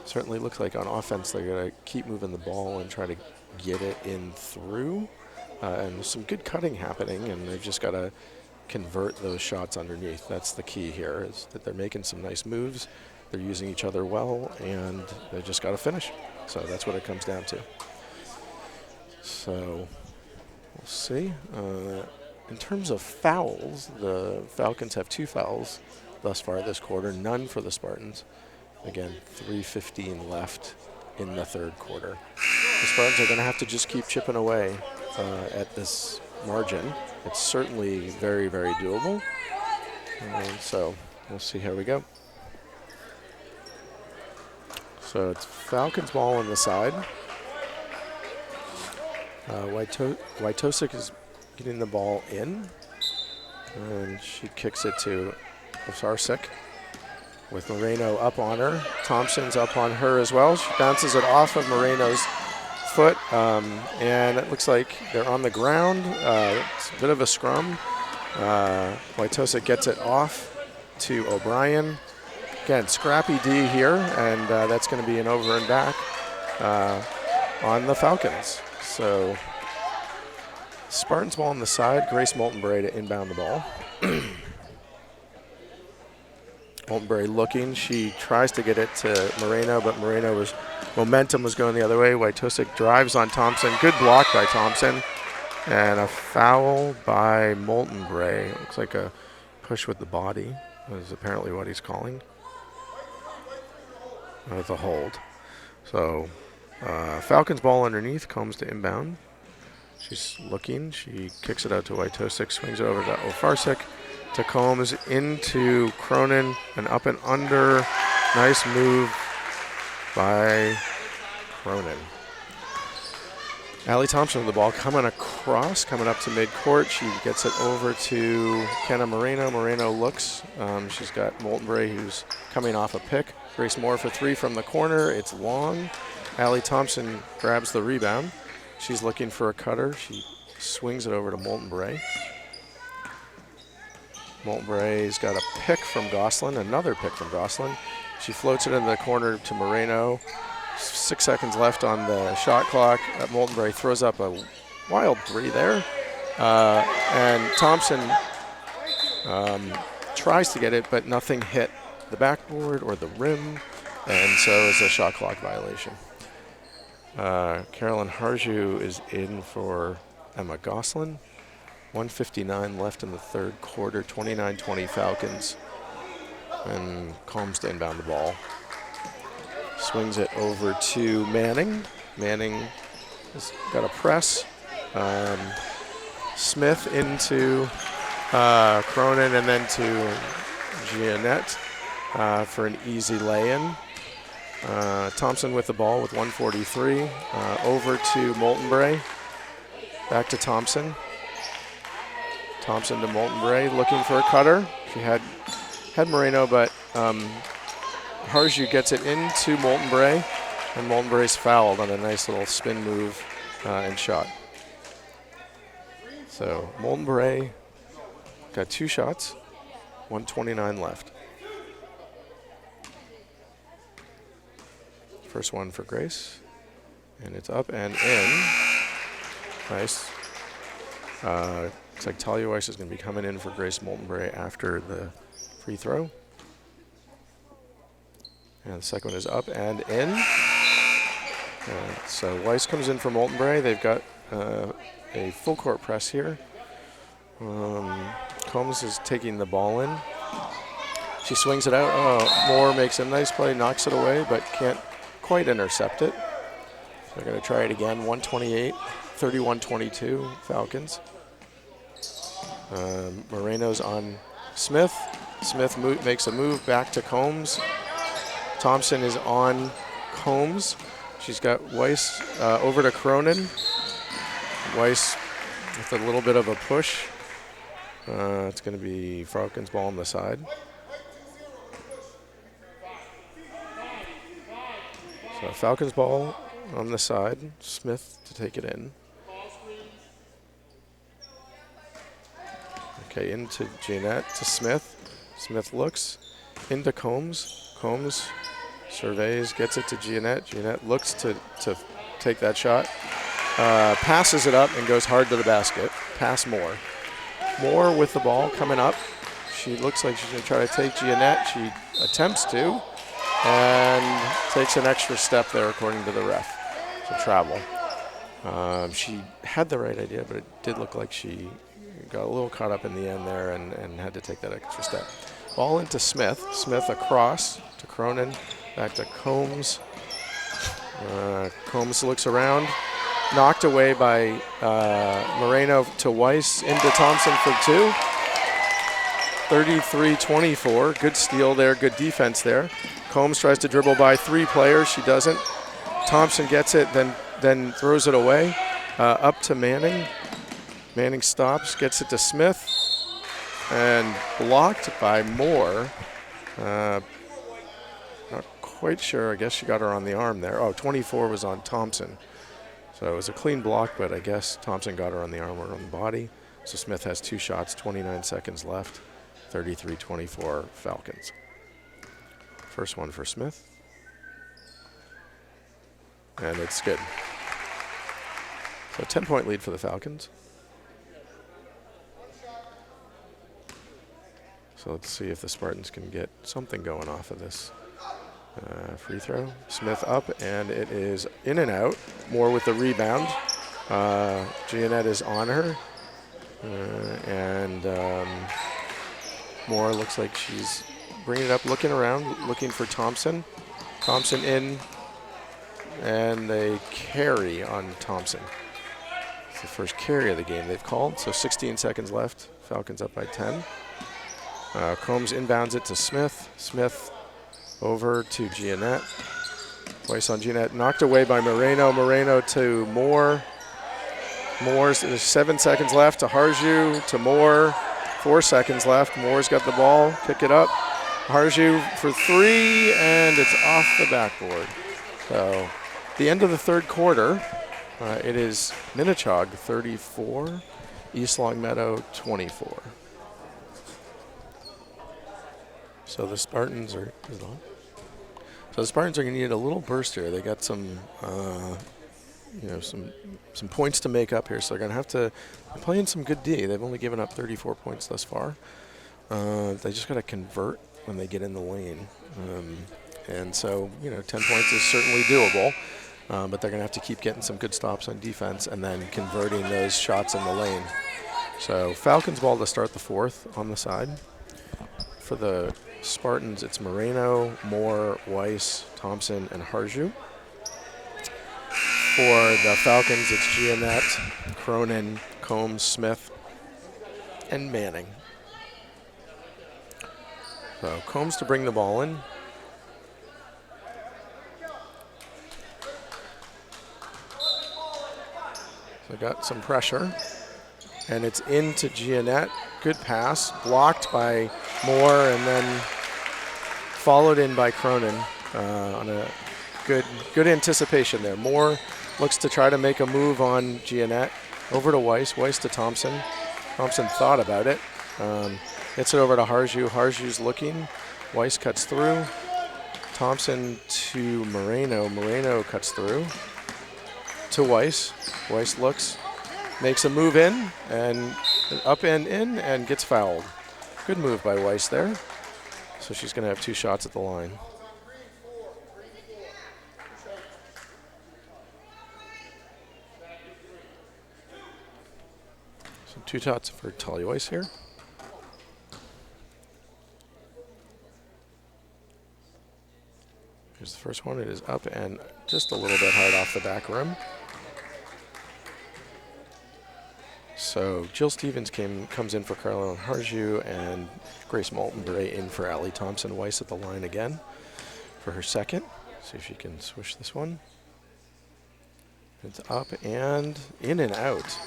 Certainly looks like on offense they're going to keep moving the ball and try to get it in through. And there's some good cutting happening, and they've just got to convert those shots underneath. That's the key here, is that they're making some nice moves. They're using each other well, and they just got to finish. So that's what it comes down to. So we'll see. In terms of fouls, the Falcons have 2 fouls thus far this quarter, none for the Spartans. Again, 3:15 left in the third quarter. The Spartans are going to have to just keep chipping away at this margin. It's certainly very, very doable. And so we'll see how we go. So it's Falcons ball on the side. Wojtosik is getting the ball in, and she kicks it to Osarczyk with Moreno up on her. Thompson's up on her as well. She bounces it off of Moreno's foot, and it looks like they're on the ground. It's a bit of a scrum. Wojtosik gets it off to O'Brien. Again, scrappy D here, and that's going to be an over and back on the Falcons. So Spartans ball on the side. Grace Moltenbury to inbound the ball. Moltenbury looking. She tries to get it to Moreno, but momentum was going the other way. Wojtosik drives on Thompson. Good block by Thompson. And a foul by Moltenbury. Looks like a push with the body is apparently what he's calling. With a hold. So Falcons ball underneath. Combs to inbound. She's looking. She kicks it out to Wojtosik. Swings it over to Osarczyk. To Combs into Cronin, and up and under. Nice move by Cronin. Allie Thompson with the ball coming across, coming up to midcourt. She gets it over to Kenna Moreno. Moreno looks. She's got Moltenbury, who's coming off a pick. Grace Moore for three from the corner. It's long. Allie Thompson grabs the rebound. She's looking for a cutter. She swings it over to Moltenbury. Moltenbury's got a pick from Gosselin, another pick from Gosselin. She floats it into the corner to Moreno. 6 seconds left on the shot clock. Moltenbury throws up a wild three there. And Thompson tries to get it, but nothing hit the backboard or the rim, and so it's a shot clock violation. Carolyn Harju is in for Emma Gosselin. 1:59 left in the third quarter, 29-20 Falcons. And Combs to inbound the ball. Swings it over to Manning. Manning has got a press. Smith into Cronin, and then to Jeanette for an easy lay-in. Thompson with the ball with 1:43. Over to Moltenbury. Back to Thompson. Thompson to Moltenbury, looking for a cutter. She had Moreno, but Harju gets it into Moltenbury, and Moltenbury's fouled on a nice little spin move and shot. So Moltenbury got two shots, 1:29 left. First one for Grace, and it's up and in. Nice. Looks like Talia Weiss is going to be coming in for Grace Moltenbury after the free throw. And the second one is up and in. So Weiss comes in for Moltenbury. They've got a full court press here. Combs is taking the ball in. She swings it out. Moore makes a nice play, knocks it away, but can't quite intercept it. So they're going to try it again. 128, 31-22 Falcons. Moreno's on Smith. Smith makes a move back to Combs. Thompson is on Combs. She's got Weiss over to Cronin. Weiss with a little bit of a push. It's going to be Falcons ball on the side. So Falcons ball on the side. Smith to take it in. Okay, into Jeanette to Smith. Smith looks into Combs. Combs surveys, gets it to Jeanette. Jeanette looks to take that shot. Passes it up and goes hard to the basket. Pass Moore. Moore with the ball coming up. She looks like she's going to try to take Jeanette. She attempts to and takes an extra step there according to the ref. So travel. She had the right idea, but it did look like she got a little caught up in the end there and had to take that extra step. Ball into Smith. Smith across to Cronin. Back to Combs. Combs looks around. Knocked away by Moreno to Weiss. Into Thompson for two. 33-24. Good steal there. Good defense there. Combs tries to dribble by three players. She doesn't. Thompson gets it, then throws it away. Up to Manning. Manning stops, gets it to Smith. and blocked by Moore. Not quite sure. I guess she got her on the arm there. Oh, 24 was on Thompson. So it was a clean block, but I guess Thompson got her on the arm or on the body. So Smith has 2 shots, 29 seconds left, 33-24 Falcons. First one for Smith. And it's good. So 10-point lead for the Falcons. So let's see if the Spartans can get something going off of this free throw. Smith up, and it is in and out. Moore with the rebound. Giannette is on her. And Moore looks like she's bringing it up, looking around, looking for Thompson. Thompson in, and they carry on Thompson. It's the first carry of the game they've called, so 16 seconds left. Falcons up by 10. Combs inbounds it to Smith. Smith over to Giannette. Twice on Giannette. Knocked away by Moreno. Moreno to Moore. Moore's, there's 7 seconds left to Harju, to Moore. 4 seconds left. Moore's got the ball. Pick it up. Harju for 3, and it's off the backboard. So the end of the third quarter, it is Minnechaug 34, East Longmeadow 24. So the Spartans are, going to need a little burst here. They got some, some points to make up here. So they're going to have to play in some good D. They've only given up 34 points thus far. They just got to convert when they get in the lane. And so, 10 points is certainly doable. But they're going to have to keep getting some good stops on defense and then converting those shots in the lane. So Falcons ball to start the fourth on the side. For the Spartans, it's Moreno, Moore, Weiss, Thompson, and Harju. For the Falcons, it's Giannette, Cronin, Combs, Smith, and Manning. So Combs to bring the ball in. So got some pressure. And it's into Giannette. Good pass. Blocked by Moore and then followed in by Cronin on a good anticipation there. Moore looks to try to make a move on Giannette. Over to Weiss. Weiss to Thompson. Thompson thought about it. Hits it over to Harju. Harju's looking. Weiss cuts through. Thompson to Moreno. Moreno cuts through. To Weiss. Weiss looks. Makes a move in, and up and in, and gets fouled. Good move by Weiss there. So she's going to have 2 shots at the line. So 2 shots for Talia Weiss here. Here's the first one. It is up and just a little bit hard off the back rim. So Jill Stevens comes in for Caroline Harju, and Grace Moulton-Bray in for Allie Thompson. Weiss at the line again for her second. See if she can swish this one. It's up and in and out.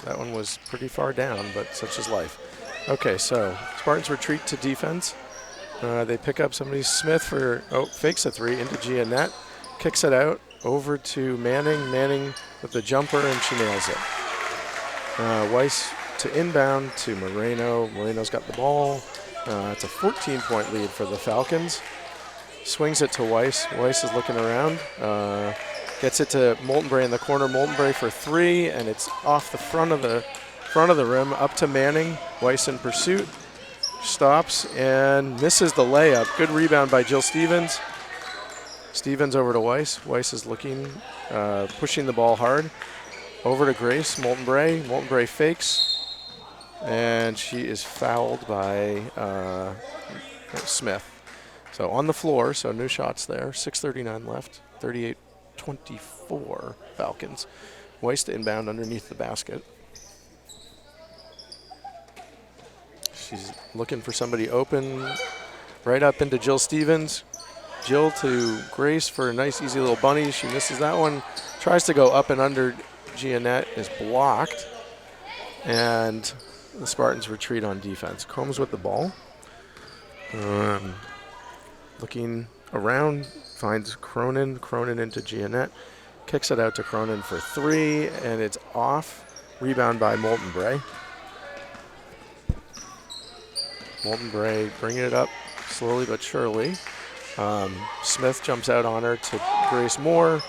That one was pretty far down, but such is life. Okay, so Spartans retreat to defense. They pick up somebody, Smith for, fakes a 3 into Giannette, kicks it out over to Manning. Manning with the jumper, and she nails it. Weiss to inbound to Moreno. Moreno's got the ball. It's a 14-point lead for the Falcons. Swings it to Weiss. Weiss is looking around. Gets it to Moulton-Bray in the corner. Moulton-Bray for 3, and it's off the front of the rim, up to Manning. Weiss in pursuit. Stops and misses the layup. Good rebound by Jill Stevens. Stevens over to Weiss. Weiss is looking, pushing the ball hard. Over to Grace Moulton-Bray. Moulton-Bray fakes, and she is fouled by Smith. So on the floor, so no shots there. 6:39 left. 38-24 Falcons. Weiss to inbound underneath the basket. She's looking for somebody open. Right up into Jill Stevens. Jill to Grace for a nice, easy little bunny. She misses that one. Tries to go up and under. Giannette is blocked. And The Spartans retreat on defense. Combs with the ball. Looking around, finds Cronin. Cronin into Giannette. Kicks it out to Cronin for 3, and it's off. Rebound by Molten Bray. Molten Bray bringing it up slowly but surely. Smith jumps out on her to Grace Moore.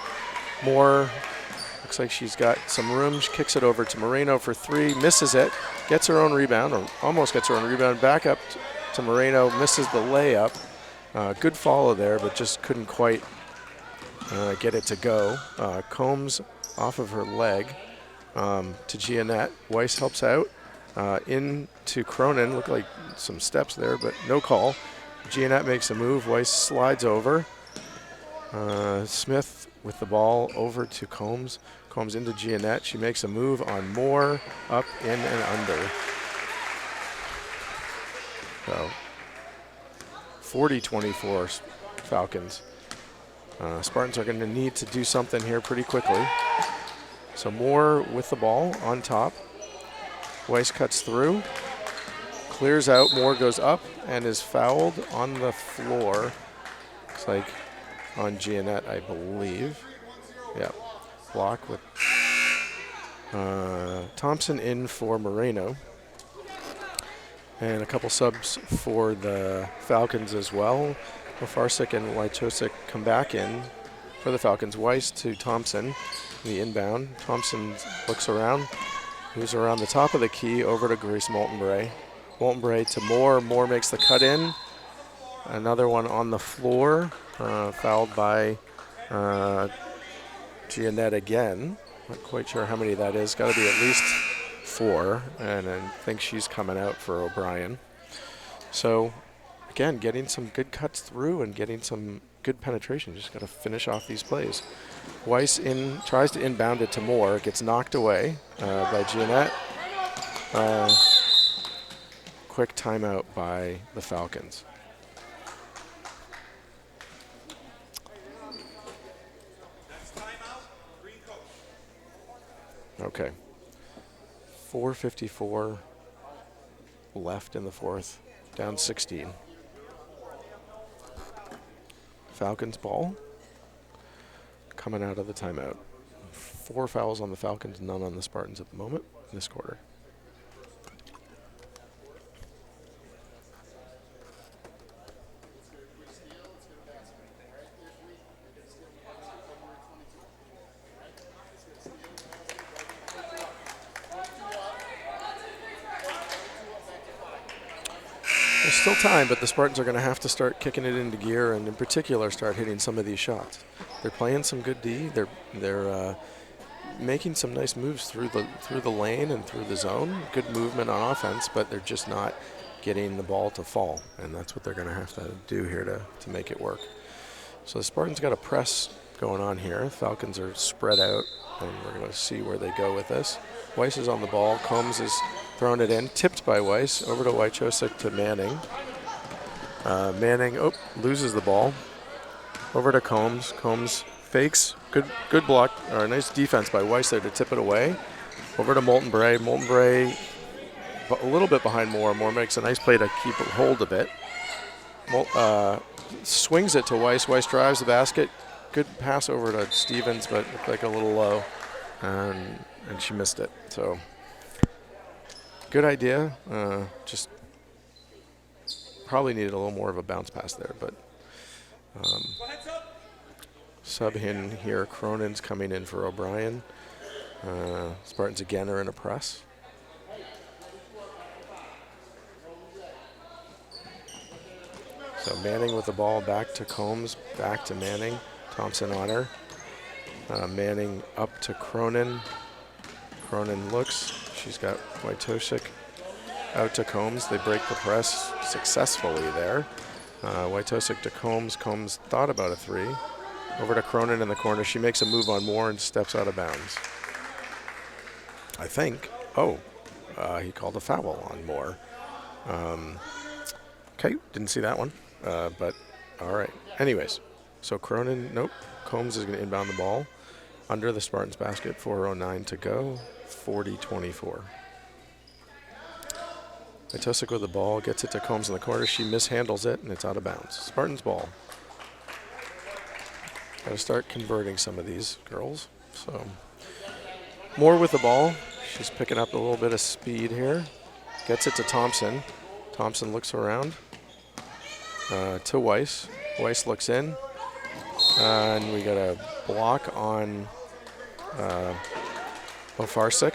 Moore looks like she's got some room. She kicks it over to Moreno for 3, misses it, gets her own rebound, or almost gets her own rebound. Back up to Moreno, misses the layup. Good follow there, but just couldn't quite get it to go. Combs off of her leg to Giannette. Weiss helps out. Into Cronin. Look like some steps there, but no call. Giannette makes a move. Weiss slides over. Smith with the ball over to Combs. Combs into Giannette. She makes a move on Moore. Up, in, and under. So 40-24 Falcons. Spartans are going to need to do something here pretty quickly. So Moore with the ball on top. Weiss cuts through, clears out. Moore goes up and is fouled on the floor. Looks like on Giannette, I believe. Yeah, block with Thompson in for Moreno. And a couple subs for the Falcons as well. Ofarsik and Wojciech come back in for the Falcons. Weiss to Thompson, the inbound. Thompson looks around, moves around the top of the key over to Grace Moltenbray. Moltenbray to Moore. Moore makes the cut in. Another one on the floor, fouled by Giannette again. Not quite sure how many that is. Got to be at least 4, and I think she's coming out for O'Brien. So, again, getting some good cuts through and getting some good penetration. Just got to finish off these plays. Weiss tries to inbound it to Moore. Gets knocked away by Giannette. Quick timeout by the Falcons. Okay. 4:54 left in the fourth. Down 16. Falcons ball. Coming out of the timeout. 4 fouls on the Falcons, none on the Spartans at the moment in this quarter. There's still time, but the Spartans are going to have to start kicking it into gear, and in particular start hitting some of these shots. They're playing some good D. They're making some nice moves through the lane and through the zone. Good movement on offense, but they're just not getting the ball to fall, and that's what they're going to have to do here to make it work. So the Spartans got a press going on here. The Falcons are spread out, and we're going to see where they go with this. Weiss is on the ball. Combs is throwing it in, tipped by Weiss, over to Wojciech to Manning. Manning loses the ball. Over to Combs. Combs fakes. Good block, or nice defense by Weiss there to tip it away. Over to Molten Bray. Molten Bray a little bit behind Moore. Moore makes a nice play to keep hold of it. Swings it to Weiss. Weiss drives the basket. Good pass over to Stevens, but looked like a little low, and she missed it. So good idea. Just probably needed a little more of a bounce pass there, but sub in here. Cronin's coming in for O'Brien. Spartans again are in a press. So Manning with the ball, back to Combs, back to Manning. Thompson on her. Manning up to Cronin. Cronin looks. She's got Wojciech out to Combs. They break the press successfully there. Wojciech to Combs. Combs thought about a 3. Over to Cronin in the corner. She makes a move on Moore and steps out of bounds. I think. He called a foul on Moore. Okay, didn't see that one. But all right. Anyways, so Cronin, nope. Combs is going to inbound the ball under the Spartans basket. 4:09 to go. 40-24. Wojtosik with the ball, gets it to Combs in the corner. She mishandles it, and it's out of bounds. Spartans ball. Got to start converting some of these girls. So Moore with the ball. She's picking up a little bit of speed here. Gets it to Thompson. Thompson looks around to Weiss. Weiss looks in. And we got a block on Ofarsik.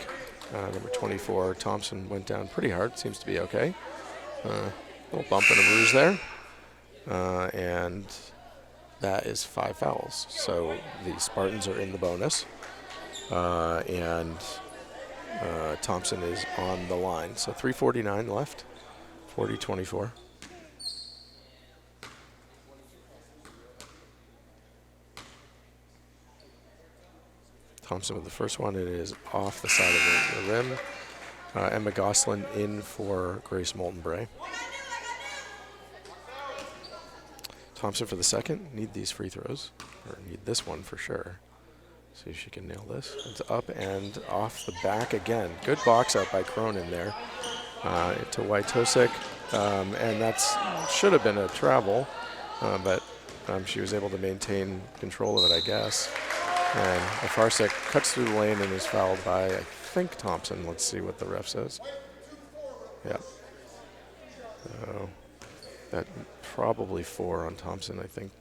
Number 24, Thompson went down pretty hard. Seems to be okay. A little bump and a bruise there. And that is 5 fouls. So the Spartans are in the bonus. And Thompson is on the line. So 3:49 left, 40-24. Thompson with the first one. It is off the side of the rim. Emma Gosselin in for Grace Moulton-Bray. Thompson for the second. Need these free throws, or need this one for sure. See if she can nail this. It's up and off the back again. Good box out by Cronin there to Wojtosik. And that's should have been a travel, but she was able to maintain control of it, I guess. And Ofarsik cuts through the lane and is fouled by, I think, Thompson. Let's see what the ref says. Yeah. So that probably 4 on Thompson, I think.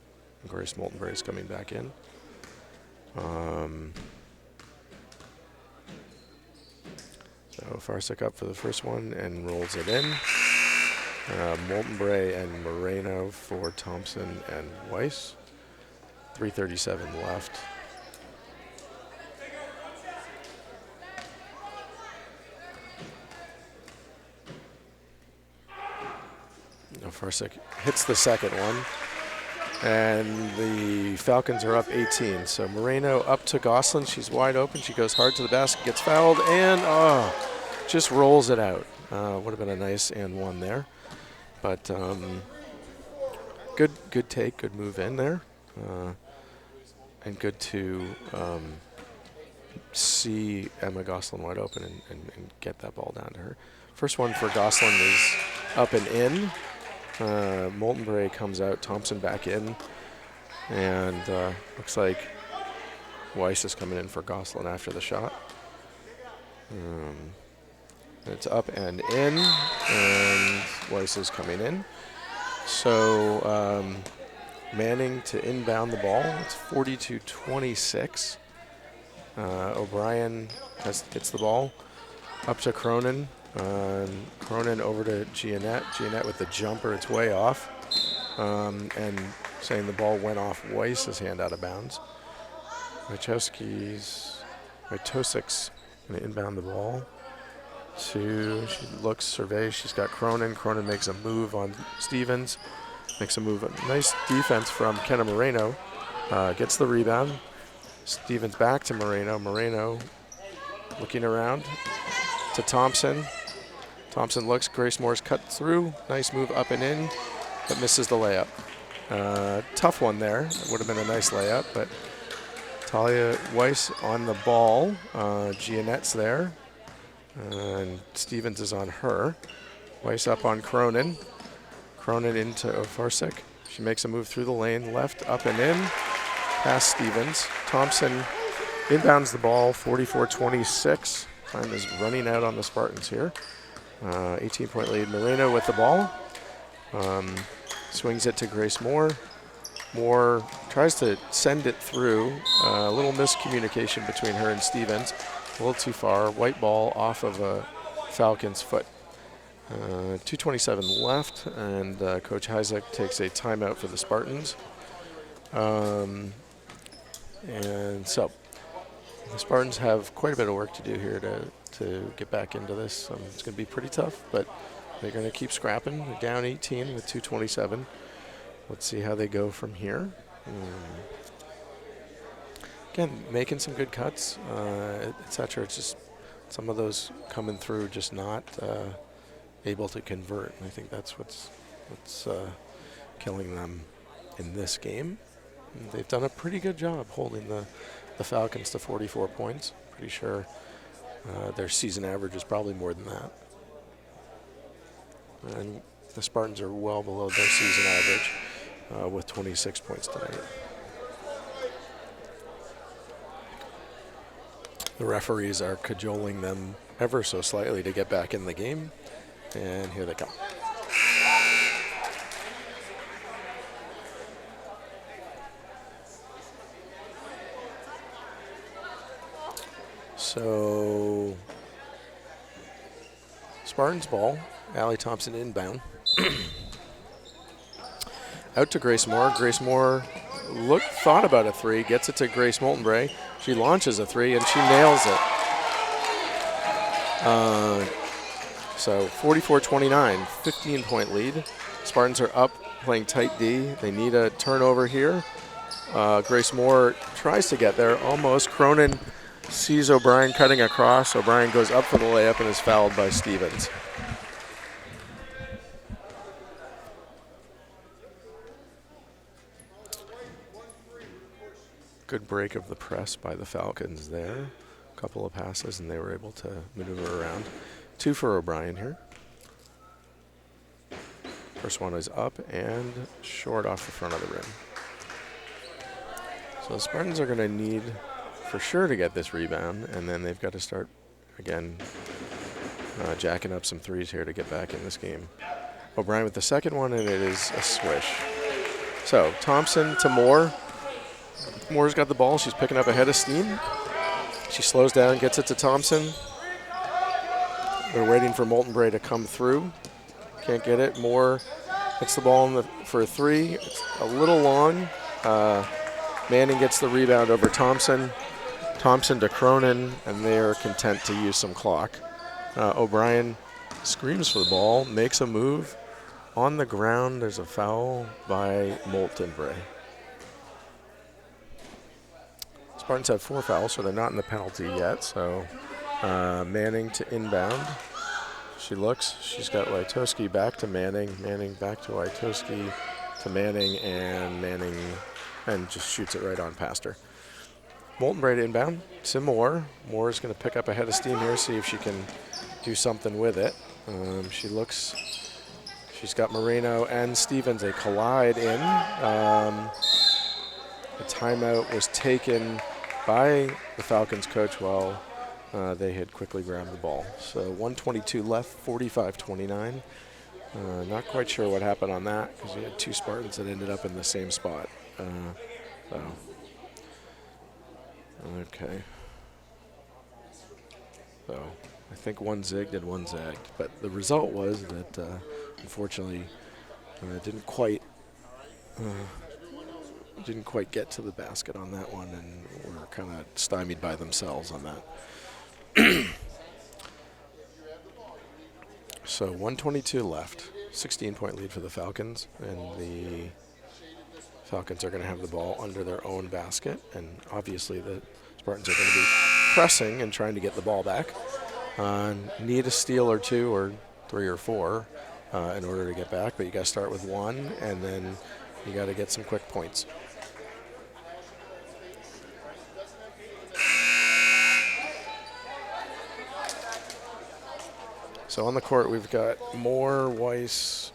Grace Moulton-Bray is coming back in. So Ofarsik up for the first one and rolls it in. Moulton-Bray and Moreno for Thompson and Weiss. 3:37 left. Ofarsik hits the second one. And the Falcons are up 18. So Moreno up to Gosselin. She's wide open. She goes hard to the basket, gets fouled, and just rolls it out. Would have been a nice and one there. But good take, good move in there. And good to see Emma Gosselin wide open and get that ball down to her. First one for Gosselin is up and in. Moulton-Bray comes out, Thompson back in, and looks like Weiss is coming in for Gosselin after the shot. It's up and in, and Weiss is coming in. So Manning to inbound the ball. It's 40-26. O'Brien gets the ball up to Cronin. Cronin over to Giannette. Giannette with the jumper. It's way off. And saying the ball went off Weiss's hand out of bounds. Wojtosik's going to inbound the ball. She looks, surveys. She's got Cronin. Cronin makes a move on Stevens. Makes a move. Nice defense from Kenna Moreno. Gets the rebound. Stevens back to Moreno. Moreno looking around to Thompson. Thompson looks. Grace Moore's cut through. Nice move up and in, but misses the layup. Tough one there. It would have been a nice layup, but Talia Weiss on the ball. Giannette's there. And Stevens is on her. Weiss up on Cronin. Cronin into Ofarsik. She makes a move through the lane, left, up and in. Past Stevens. Thompson inbounds the ball, 44-26. Time is running out on the Spartans here. 18-point lead. Moreno with the ball. Swings it to Grace Moore. Moore tries to send it through. A little miscommunication between her and Stevens. A little too far. White ball off of a Falcon's foot. 2:27 left, and Coach Heisek takes a timeout for the Spartans. And so the Spartans have quite a bit of work to do here to get back into this. It's going to be pretty tough, but they're going to keep scrapping. They're down 18 with 2:27. Let's see how they go from here. Again, making some good cuts, etc. It's just some of those coming through, just not able to convert. And I think that's what's killing them in this game. And they've done a pretty good job holding the Falcons to 44 points. Pretty sure their season average is probably more than that. And the Spartans are well below their season average with 26 points tonight. The referees are cajoling them ever so slightly to get back in the game. And here they come. So, Spartans ball, Allie Thompson inbound. Out to Grace Moore. Grace Moore thought about a three, gets it to Grace Moltenbray. She launches a three and she nails it. So 44-29, 15-point lead. Spartans are up, playing tight D. They need a turnover here. Grace Moore tries to get there, almost. Cronin sees O'Brien cutting across. O'Brien goes up for the layup and is fouled by Stevens. Good break of the press by the Falcons there. A couple of passes and they were able to maneuver around. 2 for O'Brien here. First one is up and short off the front of the rim. So the Spartans are going to need for sure to get this rebound, and then they've got to start, again, jacking up some threes here to get back in this game. O'Brien with the second one, and it is a swish. So Thompson to Moore. Moore's got the ball. She's picking up a head of steam. She slows down, gets it to Thompson. They're waiting for Moltenbray to come through. Can't get it. Moore hits the ball for a three. It's a little long. Manning gets the rebound over Thompson. Thompson to Cronin, and they are content to use some clock. O'Brien screams for the ball, makes a move. On the ground, there's a foul by Moltenbray. Spartans have 4 fouls, so they're not in the penalty yet. So Manning to inbound. She looks. She's got Wojtowski back to Manning. Manning back to Wojtowski to Manning, and just shoots it right on past her. Moltenbray to inbound to Moore. Moore is going to pick up a head of steam here, see if she can do something with it. She looks. She's got Moreno and Stevens. They collide in. The timeout was taken by the Falcons coach while they had quickly grabbed the ball. So 1:22 left, 45-29. Not quite sure what happened on that because we had 2 Spartans that ended up in the same spot. Okay. So I think one zigged and one zagged, but the result was that unfortunately didn't quite get to the basket on that one, and were kind of stymied by themselves on that. So 1:22 left, 16-point lead for the Falcons, and the Falcons are going to have the ball under their own basket, and obviously the Spartans are going to be pressing and trying to get the ball back. Need a steal or 2 or 3 or 4 in order to get back, but you got to start with 1, and then you got to get some quick points. So on the court, we've got Moore, Weiss,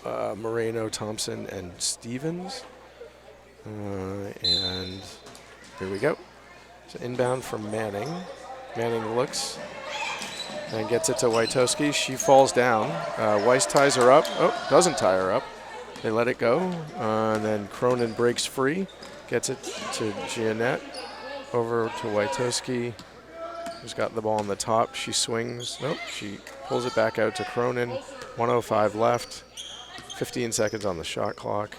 Moreno, Thompson, and Stevens. And here we go. So inbound from Manning. Manning looks and gets it to Wojtowski. She falls down. Weiss ties her up. Oh, doesn't tie her up. They let it go. And then Cronin breaks free. Gets it to Giannette. Over to Wojtowski, who's got the ball on the top. She swings. Nope, she pulls it back out to Cronin. 1:05 left. 15 seconds on the shot clock.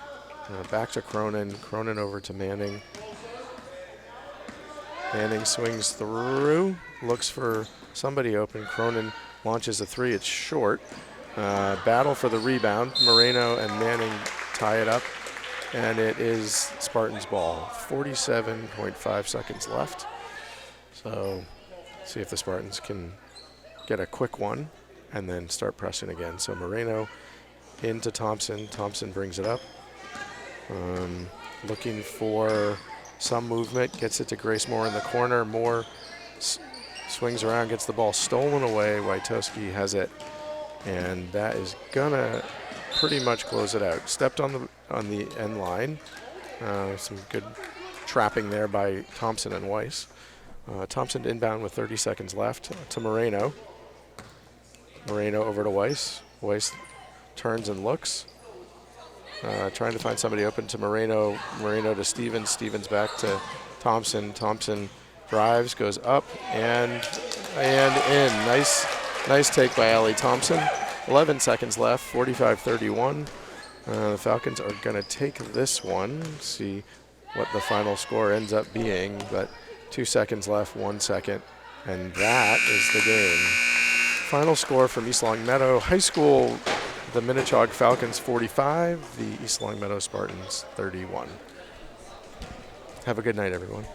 Back to Cronin. Cronin over to Manning. Manning swings through. Looks for somebody open. Cronin launches a 3. It's short. Battle for the rebound. Moreno and Manning tie it up. And it is Spartans ball. 47.5 seconds left. So see if the Spartans can get a quick one and then start pressing again. So Moreno into Thompson. Thompson brings it up. Looking for some movement. Gets it to Grace Moore in the corner. Moore swings around, gets the ball stolen away. Wojtowski has it And that is gonna pretty much close it out. Stepped on the end line. Some good trapping there by Thompson and Weiss. Thompson inbound with 30 seconds left to Moreno. Moreno over to Weiss. Weiss turns and looks. Trying to find somebody open to Moreno. Moreno to Stevens. Stevens back to Thompson. Thompson drives, goes up, and in. Nice take by Allie Thompson. 11 seconds left, 45-31. The Falcons are going to take this one, see what the final score ends up being, but 2 seconds left, 1 second, and that is the game. Final score from East Longmeadow High School, the Minnechaug Falcons 45, the East Longmeadow Spartans 31. Have a good night, everyone.